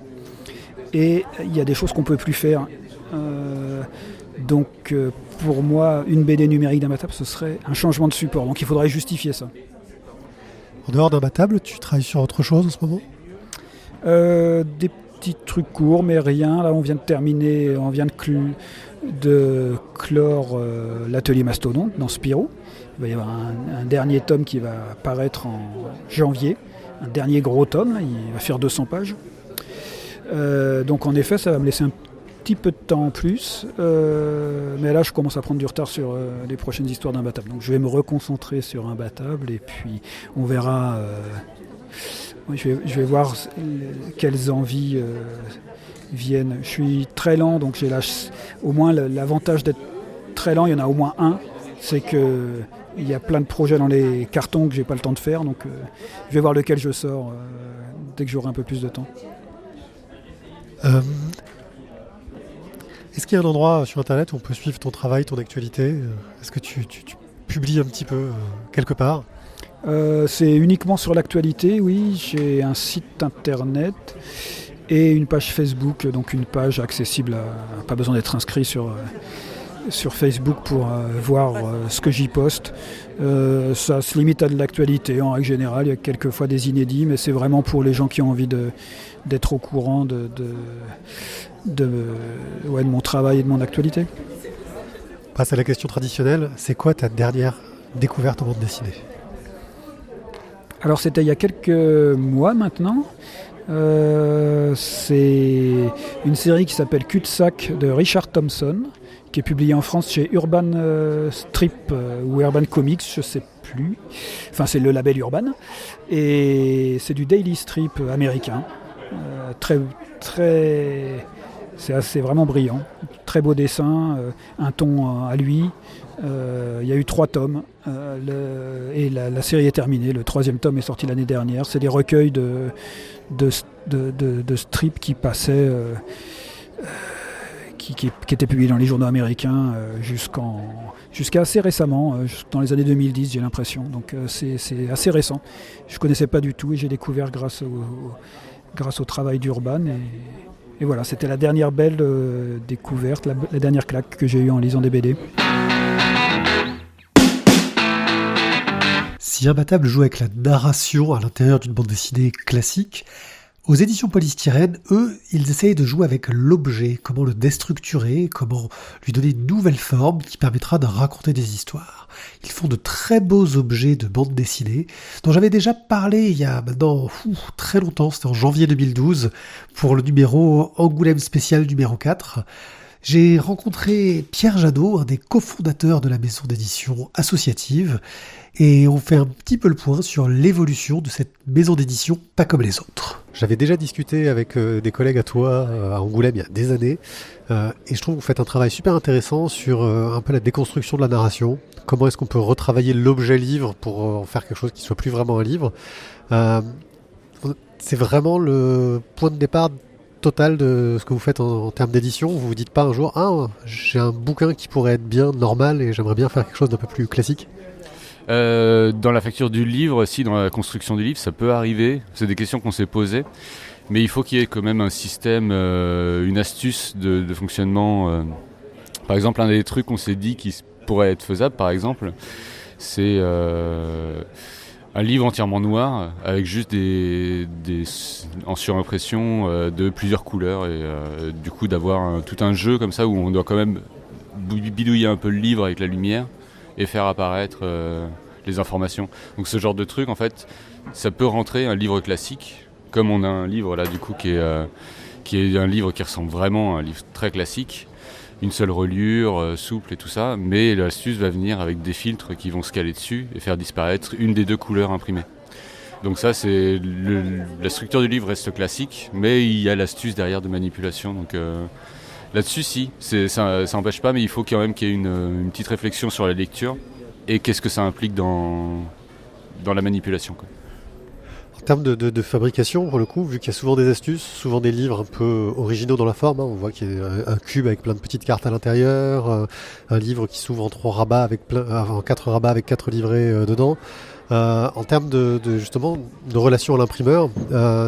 Et il y a des choses qu'on ne peut plus faire. Donc pour moi, une BD numérique d'Imbattable, ce serait un changement de support. Donc il faudrait justifier ça. En dehors d'Imbattable, tu travailles sur autre chose en ce moment ? Des petits trucs courts, mais rien. Là, on vient de clore l'atelier Mastodonte dans Spirou. Il va y avoir un dernier tome qui va paraître en janvier. Un dernier gros tome, il va faire 200 pages. Donc en effet, ça va me laisser un petit peu de temps en plus. Mais là, je commence à prendre du retard sur les prochaines histoires d'Imbattable. Donc je vais me reconcentrer sur Imbattable et puis on verra... Je vais voir quelles envies viennent. Je suis très lent, donc j'ai au moins l'avantage d'être très lent. Il y en a au moins un, c'est qu'il y a plein de projets dans les cartons que j'ai pas le temps de faire. Donc je vais voir lequel je sors dès que j'aurai un peu plus de temps. Est-ce qu'il y a un endroit sur Internet où on peut suivre ton travail, ton actualité ? Est-ce que tu publies un petit peu quelque part ? C'est uniquement sur l'actualité, oui. J'ai un site internet et une page Facebook, donc une page accessible pas besoin d'être inscrit sur Facebook pour voir ce que j'y poste. Ça se limite à de l'actualité en règle générale. Il y a quelquefois des inédits, mais c'est vraiment pour les gens qui ont envie d'être au courant de mon travail et de mon actualité. On passe à la question traditionnelle. C'est quoi ta dernière découverte en bande dessinée ? Alors c'était il y a quelques mois maintenant. C'est une série qui s'appelle Cul-de-sac de Richard Thompson, qui est publiée en France chez Urban Strip ou Urban Comics, je ne sais plus. Enfin, c'est le label Urban. Et c'est du daily strip américain. C'est vraiment brillant. Très beau dessin, un ton à lui. Il y a eu 3 tomes et la série est terminée. Le 3e tome est sorti l'année dernière. C'est des recueils de strips qui passaient, qui étaient publiés dans les journaux américains jusqu'à assez récemment, dans les années 2010, j'ai l'impression. Donc c'est assez récent. Je ne connaissais pas du tout et j'ai découvert grâce au travail d'Urban. Et voilà, c'était la dernière belle découverte, la dernière claque que j'ai eue en lisant des BD. Si Imbattable joue avec la narration à l'intérieur d'une bande dessinée classique, aux éditions Polystyrène, eux, ils essayent de jouer avec l'objet, comment le déstructurer, comment lui donner une nouvelle forme qui permettra de raconter des histoires. Ils font de très beaux objets de bande dessinée, dont j'avais déjà parlé il y a maintenant très longtemps, c'était en janvier 2012, pour le numéro Angoulême spécial numéro 4. J'ai rencontré Pierre Jadot, un des cofondateurs de la maison d'édition associative, et on fait un petit peu le point sur l'évolution de cette maison d'édition pas comme les autres. J'avais déjà discuté avec des collègues à toi à Angoulême il y a des années, et je trouve que vous faites un travail super intéressant sur un peu la déconstruction de la narration. Comment est-ce qu'on peut retravailler l'objet livre pour en faire quelque chose qui soit plus vraiment un livre. C'est vraiment le point de départ total de ce que vous faites en termes d'édition. Vous vous dites pas un jour j'ai un bouquin qui pourrait être bien normal et j'aimerais bien faire quelque chose d'un peu plus classique. Dans la facture du livre, si dans la construction du livre, ça peut arriver. C'est des questions qu'on s'est posées. Mais il faut qu'il y ait quand même un système, une astuce de fonctionnement. Par exemple, un des trucs qu'on s'est dit qui pourrait être faisable, par exemple, c'est un livre entièrement noir avec juste des en surimpression de plusieurs couleurs et du coup d'avoir tout un jeu comme ça où on doit quand même bidouiller un peu le livre avec la lumière et faire apparaître les informations. Donc ce genre de truc, en fait, ça peut rentrer un livre classique, comme on a un livre là du coup qui est un livre qui ressemble vraiment à un livre très classique, une seule reliure, souple et tout ça, mais l'astuce va venir avec des filtres qui vont se caler dessus et faire disparaître une des deux couleurs imprimées. Donc ça, c'est la structure du livre reste classique, mais il y a l'astuce derrière de manipulation. Donc là-dessus, si, ça n'empêche pas, mais il faut quand même qu'il y ait une petite réflexion sur la lecture et qu'est-ce que ça implique dans la manipulation, quoi. En termes de fabrication, pour le coup, vu qu'il y a souvent des astuces, souvent des livres un peu originaux dans la forme, on voit qu'il y a un cube avec plein de petites cartes à l'intérieur, un livre qui s'ouvre en 4 rabats avec 4 livrets dedans. En termes justement de relation à l'imprimeur,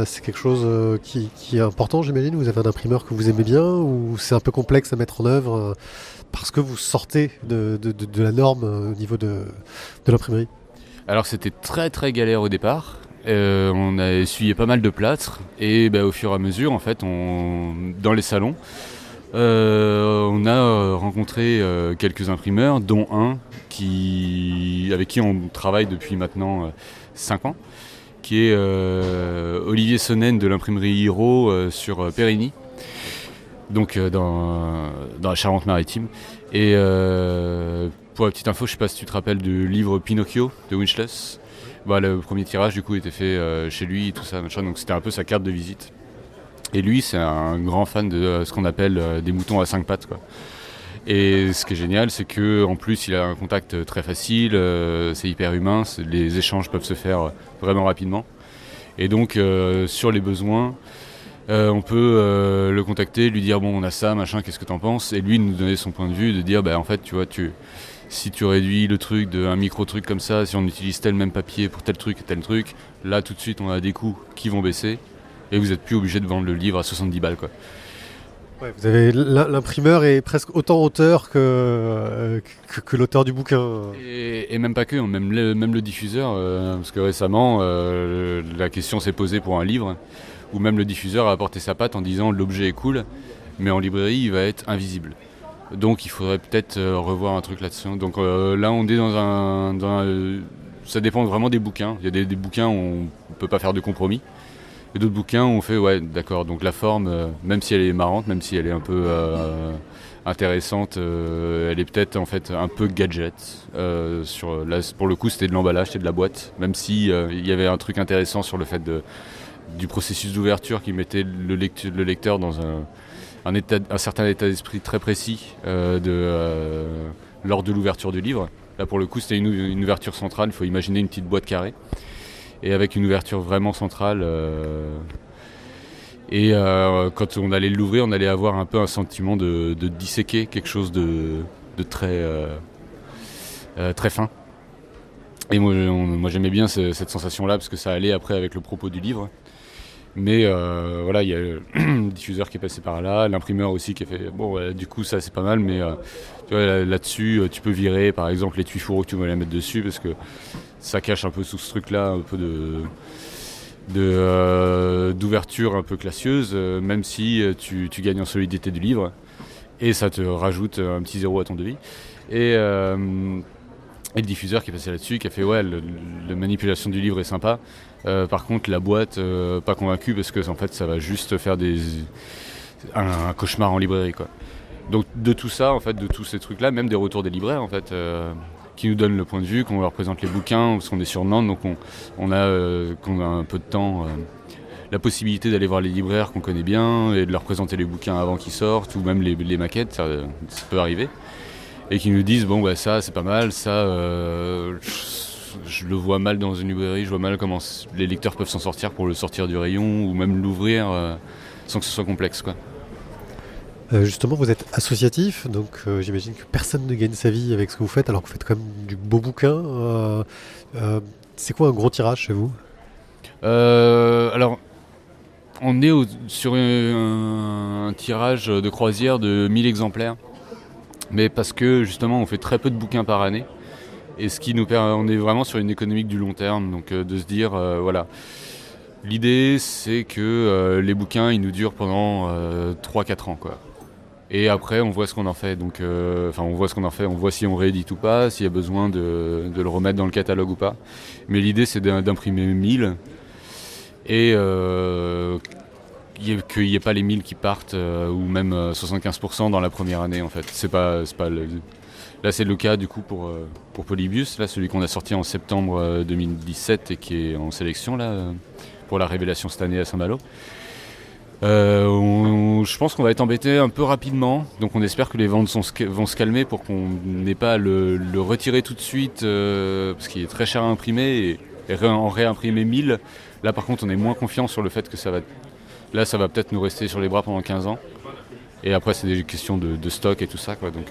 c'est quelque chose qui est important, j'imagine. Vous avez un imprimeur que vous aimez bien, ou c'est un peu complexe à mettre en œuvre parce que vous sortez de la norme au niveau de l'imprimerie? Alors c'était très très galère au départ. On a essuyé pas mal de plâtre et au fur et à mesure, en fait, dans les salons, on a rencontré quelques imprimeurs, dont un avec qui on travaille depuis maintenant 5 ans, qui est Olivier Sonnen de l'imprimerie Hiro sur Périgny, donc dans la Charente-Maritime. Et pour la petite info, je sais pas si tu te rappelles du livre Pinocchio de Winchless. Le premier tirage du coup était fait chez lui, tout ça, machin, donc c'était un peu sa carte de visite. Et lui, c'est un grand fan de ce qu'on appelle des moutons à 5 pattes, quoi. Et ce qui est génial, c'est qu'en plus, il a un contact très facile, c'est hyper humain, les échanges peuvent se faire vraiment rapidement. Et donc, sur les besoins, on peut le contacter, lui dire bon, on a ça, machin, qu'est-ce que t'en penses? Et lui nous donner son point de vue, de dire en fait, tu vois, si tu réduis le truc d'un micro-truc comme ça, si on utilise tel même papier pour tel truc et tel truc, là tout de suite on a des coûts qui vont baisser et vous n'êtes plus obligé de vendre le livre à 70 balles, quoi. Ouais, vous avez l'imprimeur est presque autant auteur que l'auteur du bouquin. Et même pas que, même le diffuseur, parce que récemment la question s'est posée pour un livre, où même le diffuseur a apporté sa patte en disant l'objet est cool, mais en librairie il va être invisible. Donc il faudrait peut-être revoir un truc là-dessus. Donc là on est ça dépend vraiment des bouquins. Il y a des bouquins où on ne peut pas faire de compromis. Et d'autres bouquins où on fait ouais d'accord, donc la forme, même si elle est marrante, même si elle est un peu intéressante, elle est peut-être en fait un peu gadget. Là, pour le coup c'était de l'emballage, c'était de la boîte. Même si il y avait un truc intéressant sur le fait du processus d'ouverture qui mettait le lecteur dans un certain état d'esprit très précis lors de l'ouverture du livre. Là pour le coup c'était une ouverture centrale, il faut imaginer une petite boîte carrée et avec une ouverture vraiment centrale quand on allait l'ouvrir on allait avoir un peu un sentiment de disséquer quelque chose de très, très fin. Et moi j'aimais bien cette sensation là parce que ça allait après avec le propos du livre. Mais voilà, il y a le diffuseur qui est passé par là, l'imprimeur aussi qui a fait bon, du coup ça c'est pas mal, mais tu vois, là-dessus tu peux virer par exemple l'étui fourreau que tu veux la mettre dessus parce que ça cache un peu sous ce truc-là un peu d'ouverture un peu classieuse, même si tu gagnes en solidité du livre et ça te rajoute un petit zéro à ton devis. Et le diffuseur qui est passé là-dessus, qui a fait ouais, la manipulation du livre est sympa. Par contre, la boîte, pas convaincu parce que en fait, ça va juste faire un cauchemar en librairie, quoi. Donc de tout ça, en fait, de tous ces trucs-là, même des retours des libraires, en fait, qui nous donnent le point de vue, qu'on leur présente les bouquins, parce qu'on est sur Nantes, donc qu'on a un peu de temps, la possibilité d'aller voir les libraires qu'on connaît bien et de leur présenter les bouquins avant qu'ils sortent, ou même les maquettes, ça peut arriver. Et qui nous disent bon bah ça c'est pas mal, ça je le vois mal dans une librairie, je vois mal comment les lecteurs peuvent s'en sortir pour le sortir du rayon ou même l'ouvrir sans que ce soit complexe, quoi. Justement vous êtes associatif, donc j'imagine que personne ne gagne sa vie avec ce que vous faites alors que vous faites quand même du beau bouquin. C'est quoi un gros tirage chez vous? Alors on est sur un tirage de croisière de 1000 exemplaires. Mais parce que justement on fait très peu de bouquins par année et ce qui nous permet, on est vraiment sur une économique du long terme, donc de se dire voilà, l'idée c'est que les bouquins ils nous durent pendant 3-4 ans, quoi. Et après on voit ce qu'on en fait, donc on voit ce qu'on en fait, on voit si on réédite ou pas, s'il y a besoin de le remettre dans le catalogue ou pas. Mais l'idée c'est d'imprimer 1000 et qu'il n'y ait pas les 1000 qui partent, ou même 75% dans la première année en fait. C'est pas Là c'est le cas du coup pour Polybius, là, celui qu'on a sorti en septembre 2017 et qui est en sélection là, pour la révélation cette année à Saint-Malo. Je pense qu'on va être embêté un peu rapidement, donc on espère que les ventes vont se calmer pour qu'on n'ait pas à le retirer tout de suite, parce qu'il est très cher à imprimer, et en réimprimer 1000. Là par contre on est moins confiant sur le fait que ça va peut-être nous rester sur les bras pendant 15 ans. Et après c'est des questions de stock et tout ça, quoi. Donc,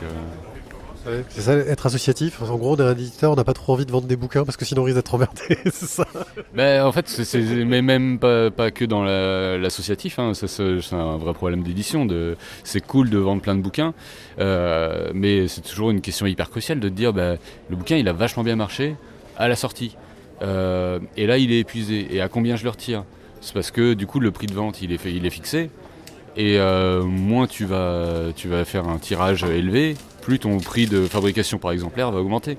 c'est ça, être associatif. En gros, on est un éditeur, on n'a pas trop envie de vendre des bouquins parce que sinon on risque d'être emmerdé, c'est ça. En fait, mais même pas que dans l'associatif, hein. C'est un vrai problème d'édition. C'est cool de vendre plein de bouquins, mais c'est toujours une question hyper cruciale de te dire le bouquin il a vachement bien marché à la sortie. Et là il est épuisé. Et à combien je le retire ? C'est parce que du coup le prix de vente il est fixé. Et moins tu vas faire un tirage élevé, plus ton prix de fabrication par exemplaire va augmenter.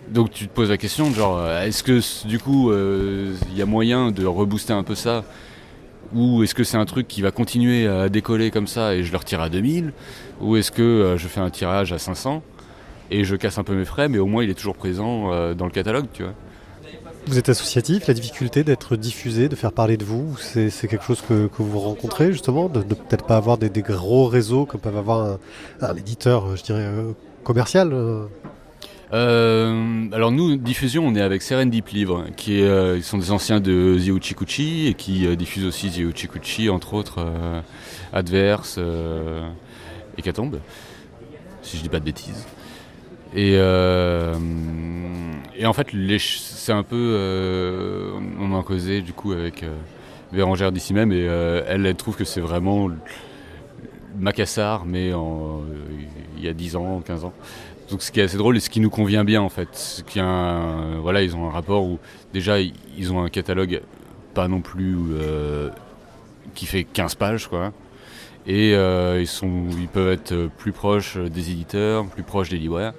Donc tu te poses la question de genre, est-ce que du coup y a moyen de rebooster un peu ça, ou est-ce que c'est un truc qui va continuer à décoller comme ça et je le retire à 2000, ou est-ce que je fais un tirage à 500 et je casse un peu mes frais, mais au moins il est toujours présent dans le catalogue, tu vois. Vous êtes associatif, la difficulté d'être diffusé, de faire parler de vous, c'est quelque chose que vous rencontrez justement, de peut-être pas avoir des gros réseaux comme peuvent avoir un éditeur, je dirais, commercial Alors nous, diffusion, on est avec Serendip Livre, ils sont des anciens de The Uchikuchi et qui diffusent aussi The Uchikuchi, entre autres Adverse, Hécatombe, si je dis pas de bêtises. Et en fait, c'est un peu... on en causait du coup avec Bérangère d'ici même, et elle trouve que c'est vraiment Macassar, mais il y a 10 ans, 15 ans. Donc ce qui est assez drôle et ce qui nous convient bien en fait. Ils ont un rapport où déjà ils ont un catalogue pas non plus qui fait 15 pages, quoi. Et ils peuvent être plus proches des éditeurs, plus proches des libraires.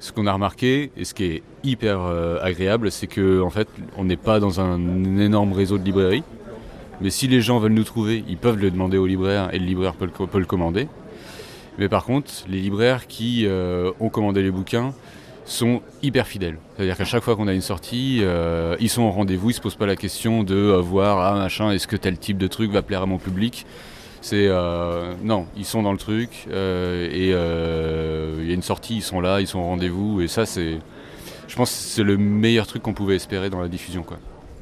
Ce qu'on a remarqué, et ce qui est hyper agréable, c'est qu'en fait, on n'est pas dans un énorme réseau de librairies. Mais si les gens veulent nous trouver, ils peuvent le demander au libraire et le libraire peut le commander. Mais par contre, les libraires qui ont commandé les bouquins sont hyper fidèles. C'est-à-dire qu'à chaque fois qu'on a une sortie, ils sont au rendez-vous, ils ne se posent pas la question de voir est-ce que tel type de truc va plaire à mon public. Non, ils sont dans le truc et il y a une sortie, ils sont là, ils sont au rendez-vous, et ça je pense que c'est le meilleur truc qu'on pouvait espérer dans la diffusion, quoi.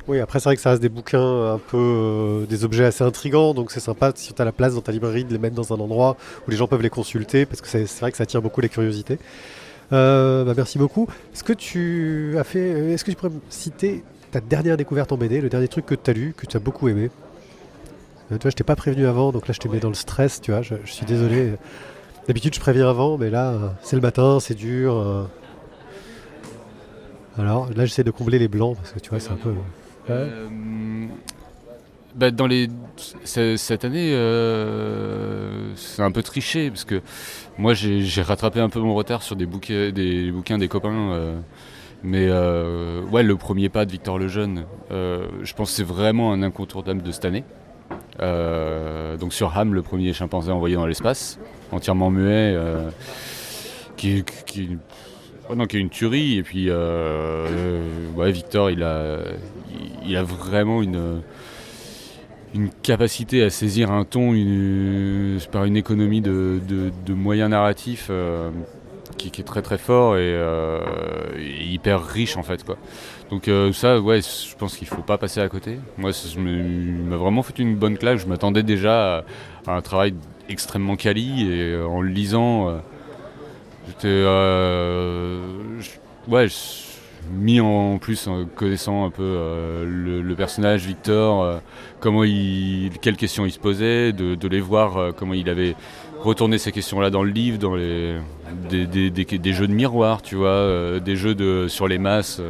Oui, après c'est vrai que ça reste des bouquins un peu des objets assez intrigants, donc c'est sympa si tu as la place dans ta librairie de les mettre dans un endroit où les gens peuvent les consulter, parce que c'est vrai que ça attire beaucoup les curiosités. Merci beaucoup. Est-ce que tu pourrais me citer ta dernière découverte en BD, le dernier truc que tu as lu, que tu as beaucoup aimé ? Tu vois, je t'ai pas prévenu avant, donc là je te mets dans le stress, tu vois, je suis désolé. D'habitude je préviens avant, mais là c'est le matin, c'est dur. Alors là j'essaie de combler les blancs, parce que tu vois c'est un peu... Cette année c'est un peu triché, parce que moi j'ai rattrapé un peu mon retard sur des bouquins des copains. Mais le premier pas de Victor Lejeune, je pense que c'est vraiment un incontournable de cette année. Donc sur Ham, le premier chimpanzé envoyé dans l'espace, entièrement muet, qui est une tuerie. Et puis Victor, il a vraiment une capacité à saisir un ton par une économie de moyens narratifs qui est très très fort et hyper riche en fait, quoi. Donc je pense qu'il faut pas passer à côté. Moi, il m'a vraiment fait une bonne claque. Je m'attendais déjà à un travail extrêmement quali, et en le lisant, j'étais mis en plus en connaissant un peu le personnage Victor, quelles questions il se posait, de les voir comment il avait retourné ces questions-là dans le livre, dans des jeux de miroir, tu vois, des jeux sur les masses.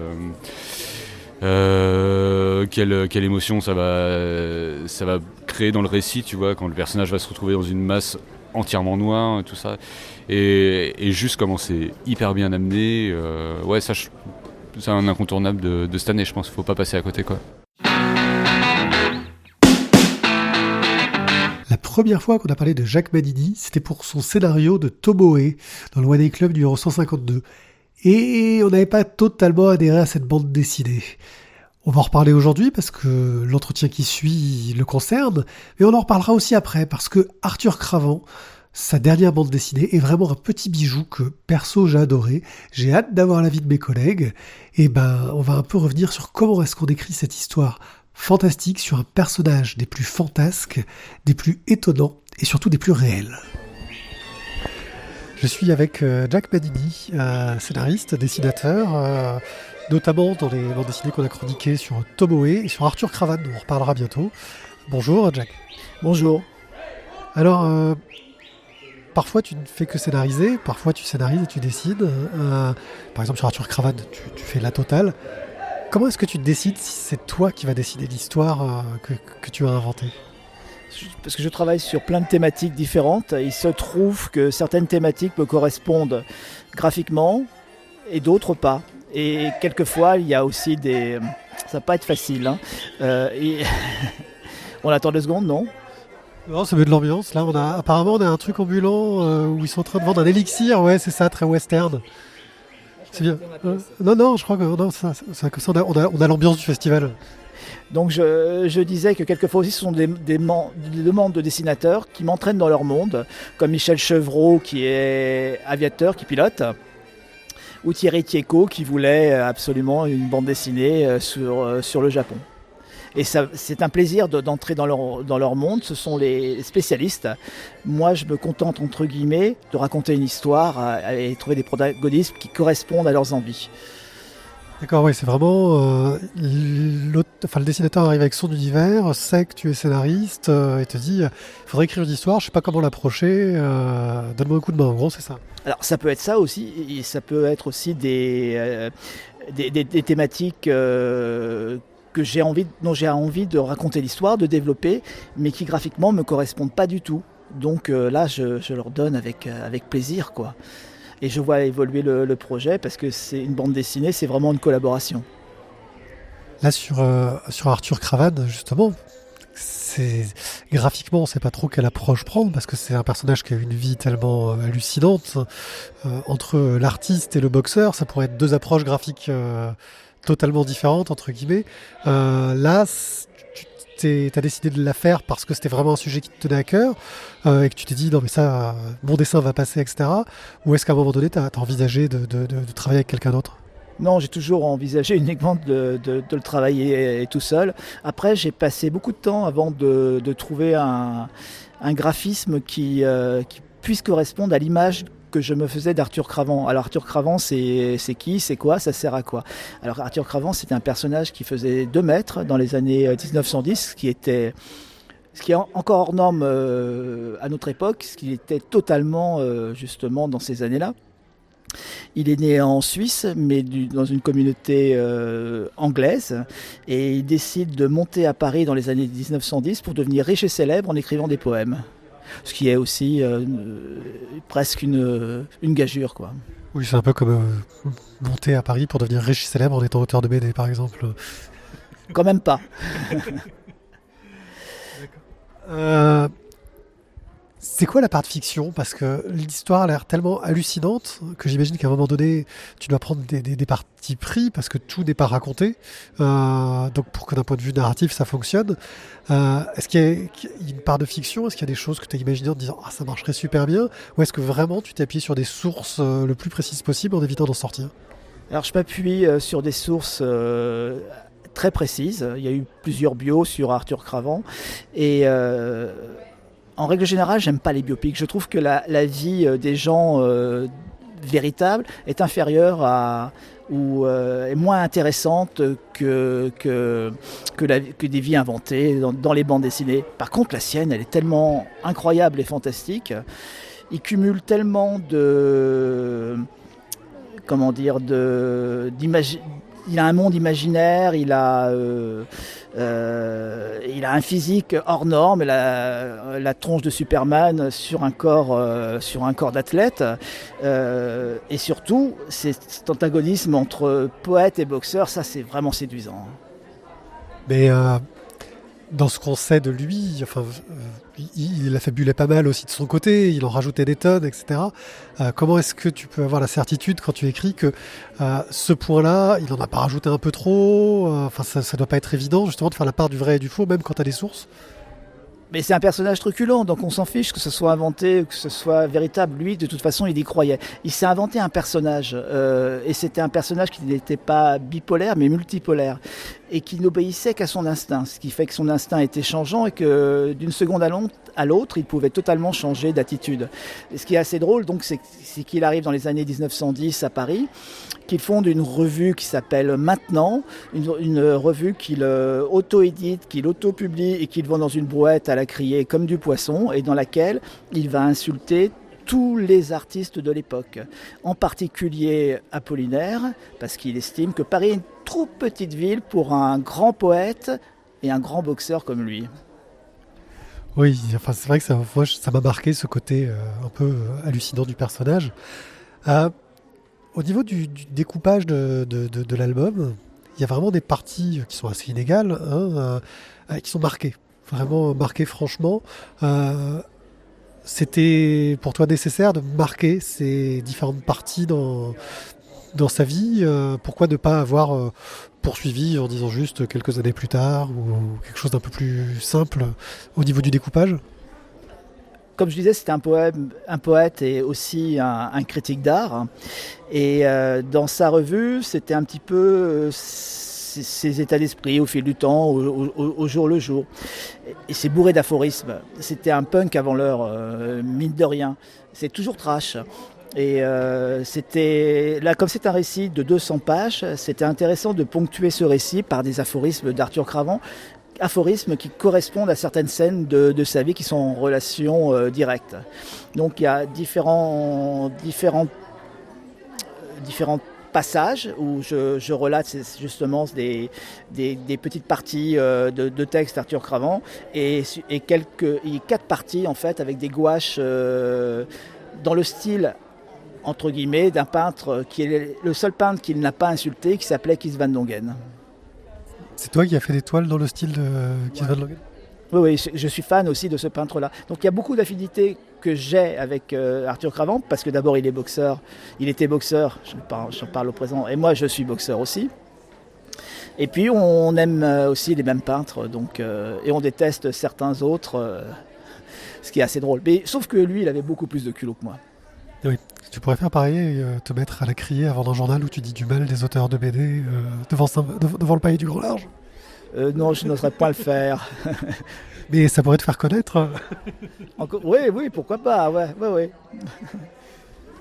Quelle émotion ça va créer dans le récit, tu vois, quand le personnage va se retrouver dans une masse entièrement noire, tout ça, et juste comment c'est hyper bien amené. C'est un incontournable de cette année, je pense qu'il faut pas passer à côté, quoi. première fois qu'on a parlé de Jacques Manini, c'était pour son scénario de Tomoe, dans le One Day Club numéro 152. Et on n'avait pas totalement adhéré à cette bande dessinée. On va en reparler aujourd'hui parce que l'entretien qui suit le concerne, mais on en reparlera aussi après parce que Arthur Cravant, sa dernière bande dessinée, est vraiment un petit bijou que perso j'ai adoré. J'ai hâte d'avoir l'avis de mes collègues. Et on va un peu revenir sur comment est-ce qu'on décrit cette histoire fantastique sur un personnage des plus fantasques, des plus étonnants et surtout des plus réels. Je suis avec Jack Manini, scénariste, dessinateur, notamment dans les bandes dessinées qu'on a chroniquées sur Tomoe et sur Arthur Cravant, dont on reparlera bientôt. Bonjour Jack. Bonjour. Alors, parfois tu ne fais que scénariser, parfois tu scénarises et tu dessines. Par exemple sur Arthur Cravant, tu fais la totale. Comment est-ce que tu décides si c'est toi qui vas décider l'histoire que tu as inventée ? Parce que je travaille sur plein de thématiques différentes. Il se trouve que certaines thématiques me correspondent graphiquement et d'autres pas. Et quelquefois, il y a aussi des... Ça va pas être facile. On attend 2 secondes, non ? Non, ça met de l'ambiance. Là, apparemment, on a un truc ambulant où ils sont en train de vendre un élixir. Ouais, c'est ça, très western. C'est bien. Non, je crois que on a l'ambiance du festival. Donc je disais que quelquefois aussi ce sont des demandes de dessinateurs qui m'entraînent dans leur monde, comme Michel Chevreau qui est aviateur, qui pilote, ou Thierry Tieco qui voulait absolument une bande dessinée sur le Japon. Et ça, c'est un plaisir d'entrer dans leur monde, ce sont les spécialistes. Moi je me contente entre guillemets de raconter une histoire et trouver des protagonistes qui correspondent à leurs envies. D'accord, oui, c'est vraiment... le dessinateur arrive avec son univers, sait que tu es scénariste et te dit il faudrait écrire une histoire, je sais pas comment l'approcher, donne-moi un coup de main, en gros, c'est ça. Alors ça peut être ça aussi, et ça peut être aussi des thématiques dont j'ai envie de raconter l'histoire, de développer, mais qui graphiquement me correspondent pas du tout. Donc là, je leur donne avec plaisir, quoi. Et je vois évoluer le projet parce que c'est une bande dessinée, c'est vraiment une collaboration. Là, sur Arthur Cravant, justement, graphiquement, on ne sait pas trop quelle approche prendre parce que c'est un personnage qui a une vie tellement hallucinante. Entre l'artiste et le boxeur, ça pourrait être 2 approches graphiques totalement différentes, entre guillemets. Là, t'as décidé de la faire parce que c'était vraiment un sujet qui te tenait à cœur et que tu t'es dit non mais ça, mon dessin va passer, etc. Ou est-ce qu'à un moment donné t'as envisagé de travailler avec quelqu'un d'autre ? Non, j'ai toujours envisagé uniquement de le travailler tout seul. Après, j'ai passé beaucoup de temps avant de trouver un graphisme qui puisse correspondre à l'image que je me faisais d'Arthur Cravant. Alors Arthur Cravant, c'est qui ? C'est quoi ? Ça sert à quoi ? Alors Arthur Cravant, c'était un personnage qui faisait 2 mètres dans les années 1910, ce qui est encore hors norme à notre époque, ce qui était totalement justement dans ces années-là. Il est né en Suisse, mais dans une communauté anglaise, et il décide de monter à Paris dans les années 1910 pour devenir riche et célèbre en écrivant des poèmes. Ce qui est aussi presque une gageure, quoi. Oui, c'est un peu comme monter à Paris pour devenir riche et célèbre en étant auteur de BD, par exemple. Quand même pas. C'est quoi la part de fiction ? Parce que l'histoire a l'air tellement hallucinante que j'imagine qu'à un moment donné, tu dois prendre des partis pris parce que tout n'est pas raconté. Donc pour que d'un point de vue narratif, ça fonctionne. Est-ce qu'il y a une part de fiction ? Est-ce qu'il y a des choses que tu as imaginées en te disant « Ah, ça marcherait super bien » ou est-ce que vraiment tu t'es appuyé sur des sources le plus précises possible en évitant d'en sortir ? Alors je m'appuie sur des sources très précises. Il y a eu plusieurs bios sur Arthur Cravant et... En règle générale, j'aime pas les biopics. Je trouve que la vie des gens véritables est inférieure ou est moins intéressante que des vies inventées dans les bandes dessinées. Par contre, la sienne, elle est tellement incroyable et fantastique. Il cumule tellement il a un monde imaginaire, il a un physique hors norme, la tronche de Superman sur un corps d'athlète, et surtout cet antagonisme entre poète et boxeur, ça c'est vraiment séduisant. Mais dans ce qu'on sait de lui, enfin, il affabulait pas mal aussi de son côté, il en rajoutait des tonnes, etc. Comment est-ce que tu peux avoir la certitude quand tu écris que ce point-là, il en a pas rajouté un peu trop? Enfin, ça doit pas être évident justement de faire la part du vrai et du faux, même quand tu as des sources. Mais c'est un personnage truculent, donc on s'en fiche que ce soit inventé ou que ce soit véritable. Lui, de toute façon, il y croyait. Il s'est inventé un personnage, et c'était un personnage qui n'était pas bipolaire, mais multipolaire, et qui n'obéissait qu'à son instinct, ce qui fait que son instinct était changeant et que d'une seconde à l'autre, il pouvait totalement changer d'attitude. Et ce qui est assez drôle, donc, c'est qu'il arrive dans les années 1910 à Paris, qu'il fonde une revue qui s'appelle Maintenant, une revue qu'il auto-édite, qu'il auto-publie et qu'il vend dans une brouette à la criée comme du poisson, et dans laquelle il va insulter tous les artistes de l'époque, en particulier Apollinaire, parce qu'il estime que Paris est une trop petite ville pour un grand poète et un grand boxeur comme lui. Oui, enfin, c'est vrai que ça m'a marqué ce côté un peu hallucinant du personnage. Au niveau du découpage de l'album, il y a vraiment des parties qui sont assez inégales, qui sont marquées, vraiment marquées franchement. C'était pour toi nécessaire de marquer ces différentes parties dans sa vie? Pourquoi ne pas avoir poursuivi en disant juste quelques années plus tard ou quelque chose d'un peu plus simple au niveau du découpage? Comme je disais, c'était un poète et aussi un critique d'art. Et dans sa revue, c'était un petit peu ses états d'esprit au fil du temps, au jour le jour. Et c'est bourré d'aphorismes. C'était un punk avant l'heure, mine de rien. C'est toujours trash. Et c'était là, comme c'est un récit de 200 pages, c'était intéressant de ponctuer ce récit par des aphorismes d'Arthur Cravant, aphorismes qui correspondent à certaines scènes de sa vie qui sont en relation directe. Donc il y a différents passages où je relate justement des petites parties de texte d'Arthur Cravant et 4 parties en fait avec des gouaches dans le style entre guillemets d'un peintre qui est le seul peintre qu'il n'a pas insulté, qui s'appelait Kees van Dongen. C'est toi qui as fait des toiles dans le style de Kees van Dongen? Oui, je suis fan aussi de ce peintre-là. Donc il y a beaucoup d'affinités que j'ai avec Arthur Cravant, parce que d'abord il est boxeur, il était boxeur, j'en parle au présent, et moi je suis boxeur aussi. Et puis on aime aussi les mêmes peintres, donc, et on déteste certains autres, ce qui est assez drôle. Mais, sauf que lui, il avait beaucoup plus de culot que moi. Oui, tu pourrais faire pareil, te mettre à la criée avant un journal où tu dis du mal des auteurs de BD devant le palais du Grand Large? Non, je n'oserais pas le faire. Mais ça pourrait te faire connaître. Oui, pourquoi pas, ouais.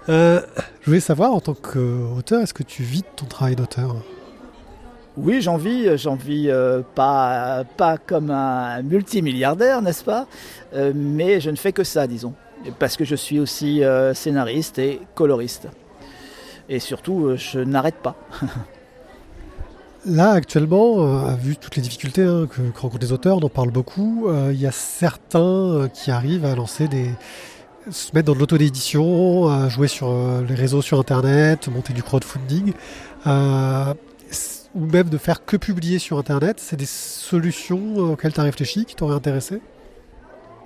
Je voulais savoir, en tant qu'auteur, est-ce que tu vis de ton travail d'auteur? Oui, j'en vis pas comme un multimilliardaire, n'est-ce pas? Mais je ne fais que ça, disons. Parce que je suis aussi scénariste et coloriste. Et surtout, je n'arrête pas. Là, actuellement, vu toutes les difficultés que rencontrent les auteurs, on en parle beaucoup, il y a certains qui arrivent à se mettre dans de l'auto-édition, à jouer sur les réseaux sur Internet, monter du crowdfunding, ou même de faire que publier sur Internet. C'est des solutions auxquelles tu as réfléchi, qui t'auraient intéressé?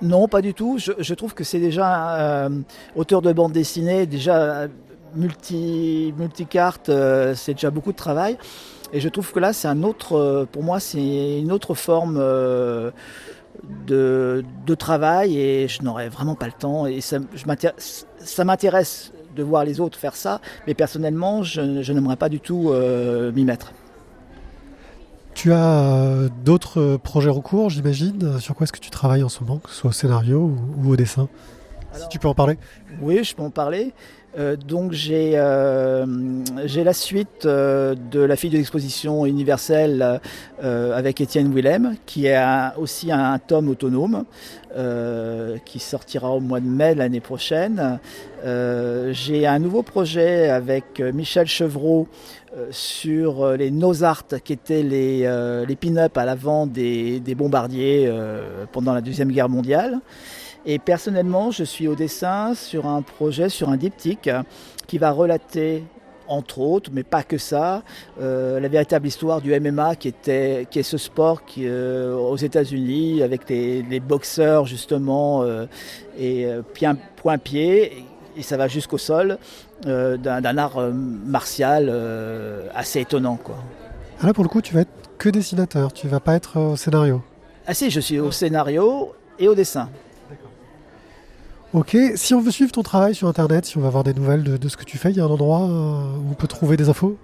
Non, pas du tout. Je trouve que c'est déjà auteur de bande dessinée, déjà multicarte, c'est déjà beaucoup de travail. Et je trouve que là, pour moi, c'est une autre forme de travail et je n'aurais vraiment pas le temps. Et ça m'intéresse de voir les autres faire ça, mais personnellement, je n'aimerais pas du tout m'y mettre. Tu as d'autres projets en cours, j'imagine. Sur quoi est-ce que tu travailles en ce moment, que ce soit au scénario ou au dessin? Alors, si tu peux en parler. Oui, je peux en parler. Donc j'ai la suite de La fille de l'exposition universelle avec Étienne Willem, qui est aussi un tome autonome qui sortira au mois de mai l'année prochaine. J'ai un nouveau projet avec Michel Chevreau sur les Nozart, qui étaient les pin-up à l'avant des bombardiers pendant la Deuxième Guerre mondiale. Et personnellement, je suis au dessin sur un projet, sur un diptyque qui va relater entre autres, mais pas que ça. La véritable histoire du MMA qui est ce sport qui, aux États-Unis avec les boxeurs justement et point-pied, et ça va jusqu'au sol, d'un art martial assez étonnant, quoi. Ah là, pour le coup, tu vas être que dessinateur, tu vas pas être au scénario. Ah si, je suis au scénario et au dessin. Ok, si on veut suivre ton travail sur Internet, si on veut avoir des nouvelles de ce que tu fais, il y a un endroit où on peut trouver des infos?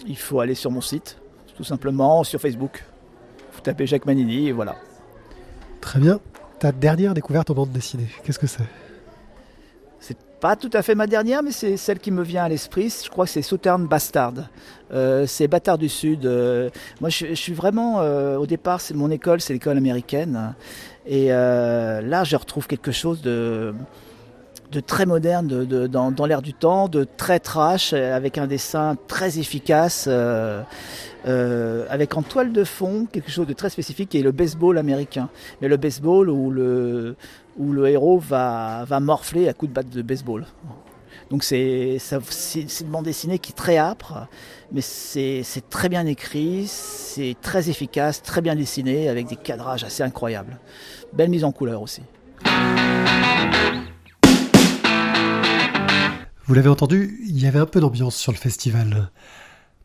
Il faut aller sur mon site, tout simplement, sur Facebook. Vous tapez Jacques Manini et voilà. Très bien. Ta dernière découverte en bande dessinée, qu'est-ce que c'est? C'est pas tout à fait ma dernière, mais c'est celle qui me vient à l'esprit. Je crois que c'est Southern Bastard. C'est Bâtard du Sud. Moi, je suis vraiment... au départ, mon école, c'est l'école américaine. Et là, je retrouve quelque chose de très moderne, dans l'air du temps, de très trash, avec un dessin très efficace, avec en toile de fond quelque chose de très spécifique qui est le baseball américain. Mais le baseball où le héros va morfler à coups de batte de baseball. Donc c'est une bande dessinée qui est très âpre, mais c'est très bien écrit, c'est très efficace, très bien dessiné, avec des cadrages assez incroyables. Belle mise en couleur aussi. Vous l'avez entendu, il y avait un peu d'ambiance sur le festival.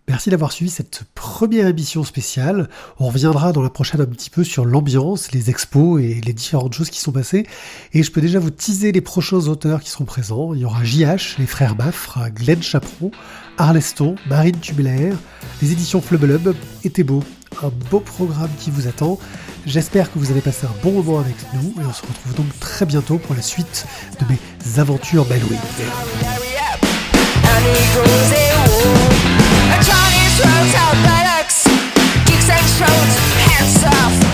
Merci d'avoir suivi cette première émission spéciale. On reviendra dans la prochaine un petit peu sur l'ambiance, les expos et les différentes choses qui sont passées. Et je peux déjà vous teaser les prochains auteurs qui seront présents. Il y aura JH, les frères Baffre, Glenn Chaperon, Arleston, Marine Tubelair, les éditions Flubelub et Thébault. Un beau programme qui vous attend. J'espère que vous avez passé un bon moment avec nous et on se retrouve donc très bientôt pour la suite de mes aventures Bellwing. Chinese roads, our buttocks, geeks and throats, hands off.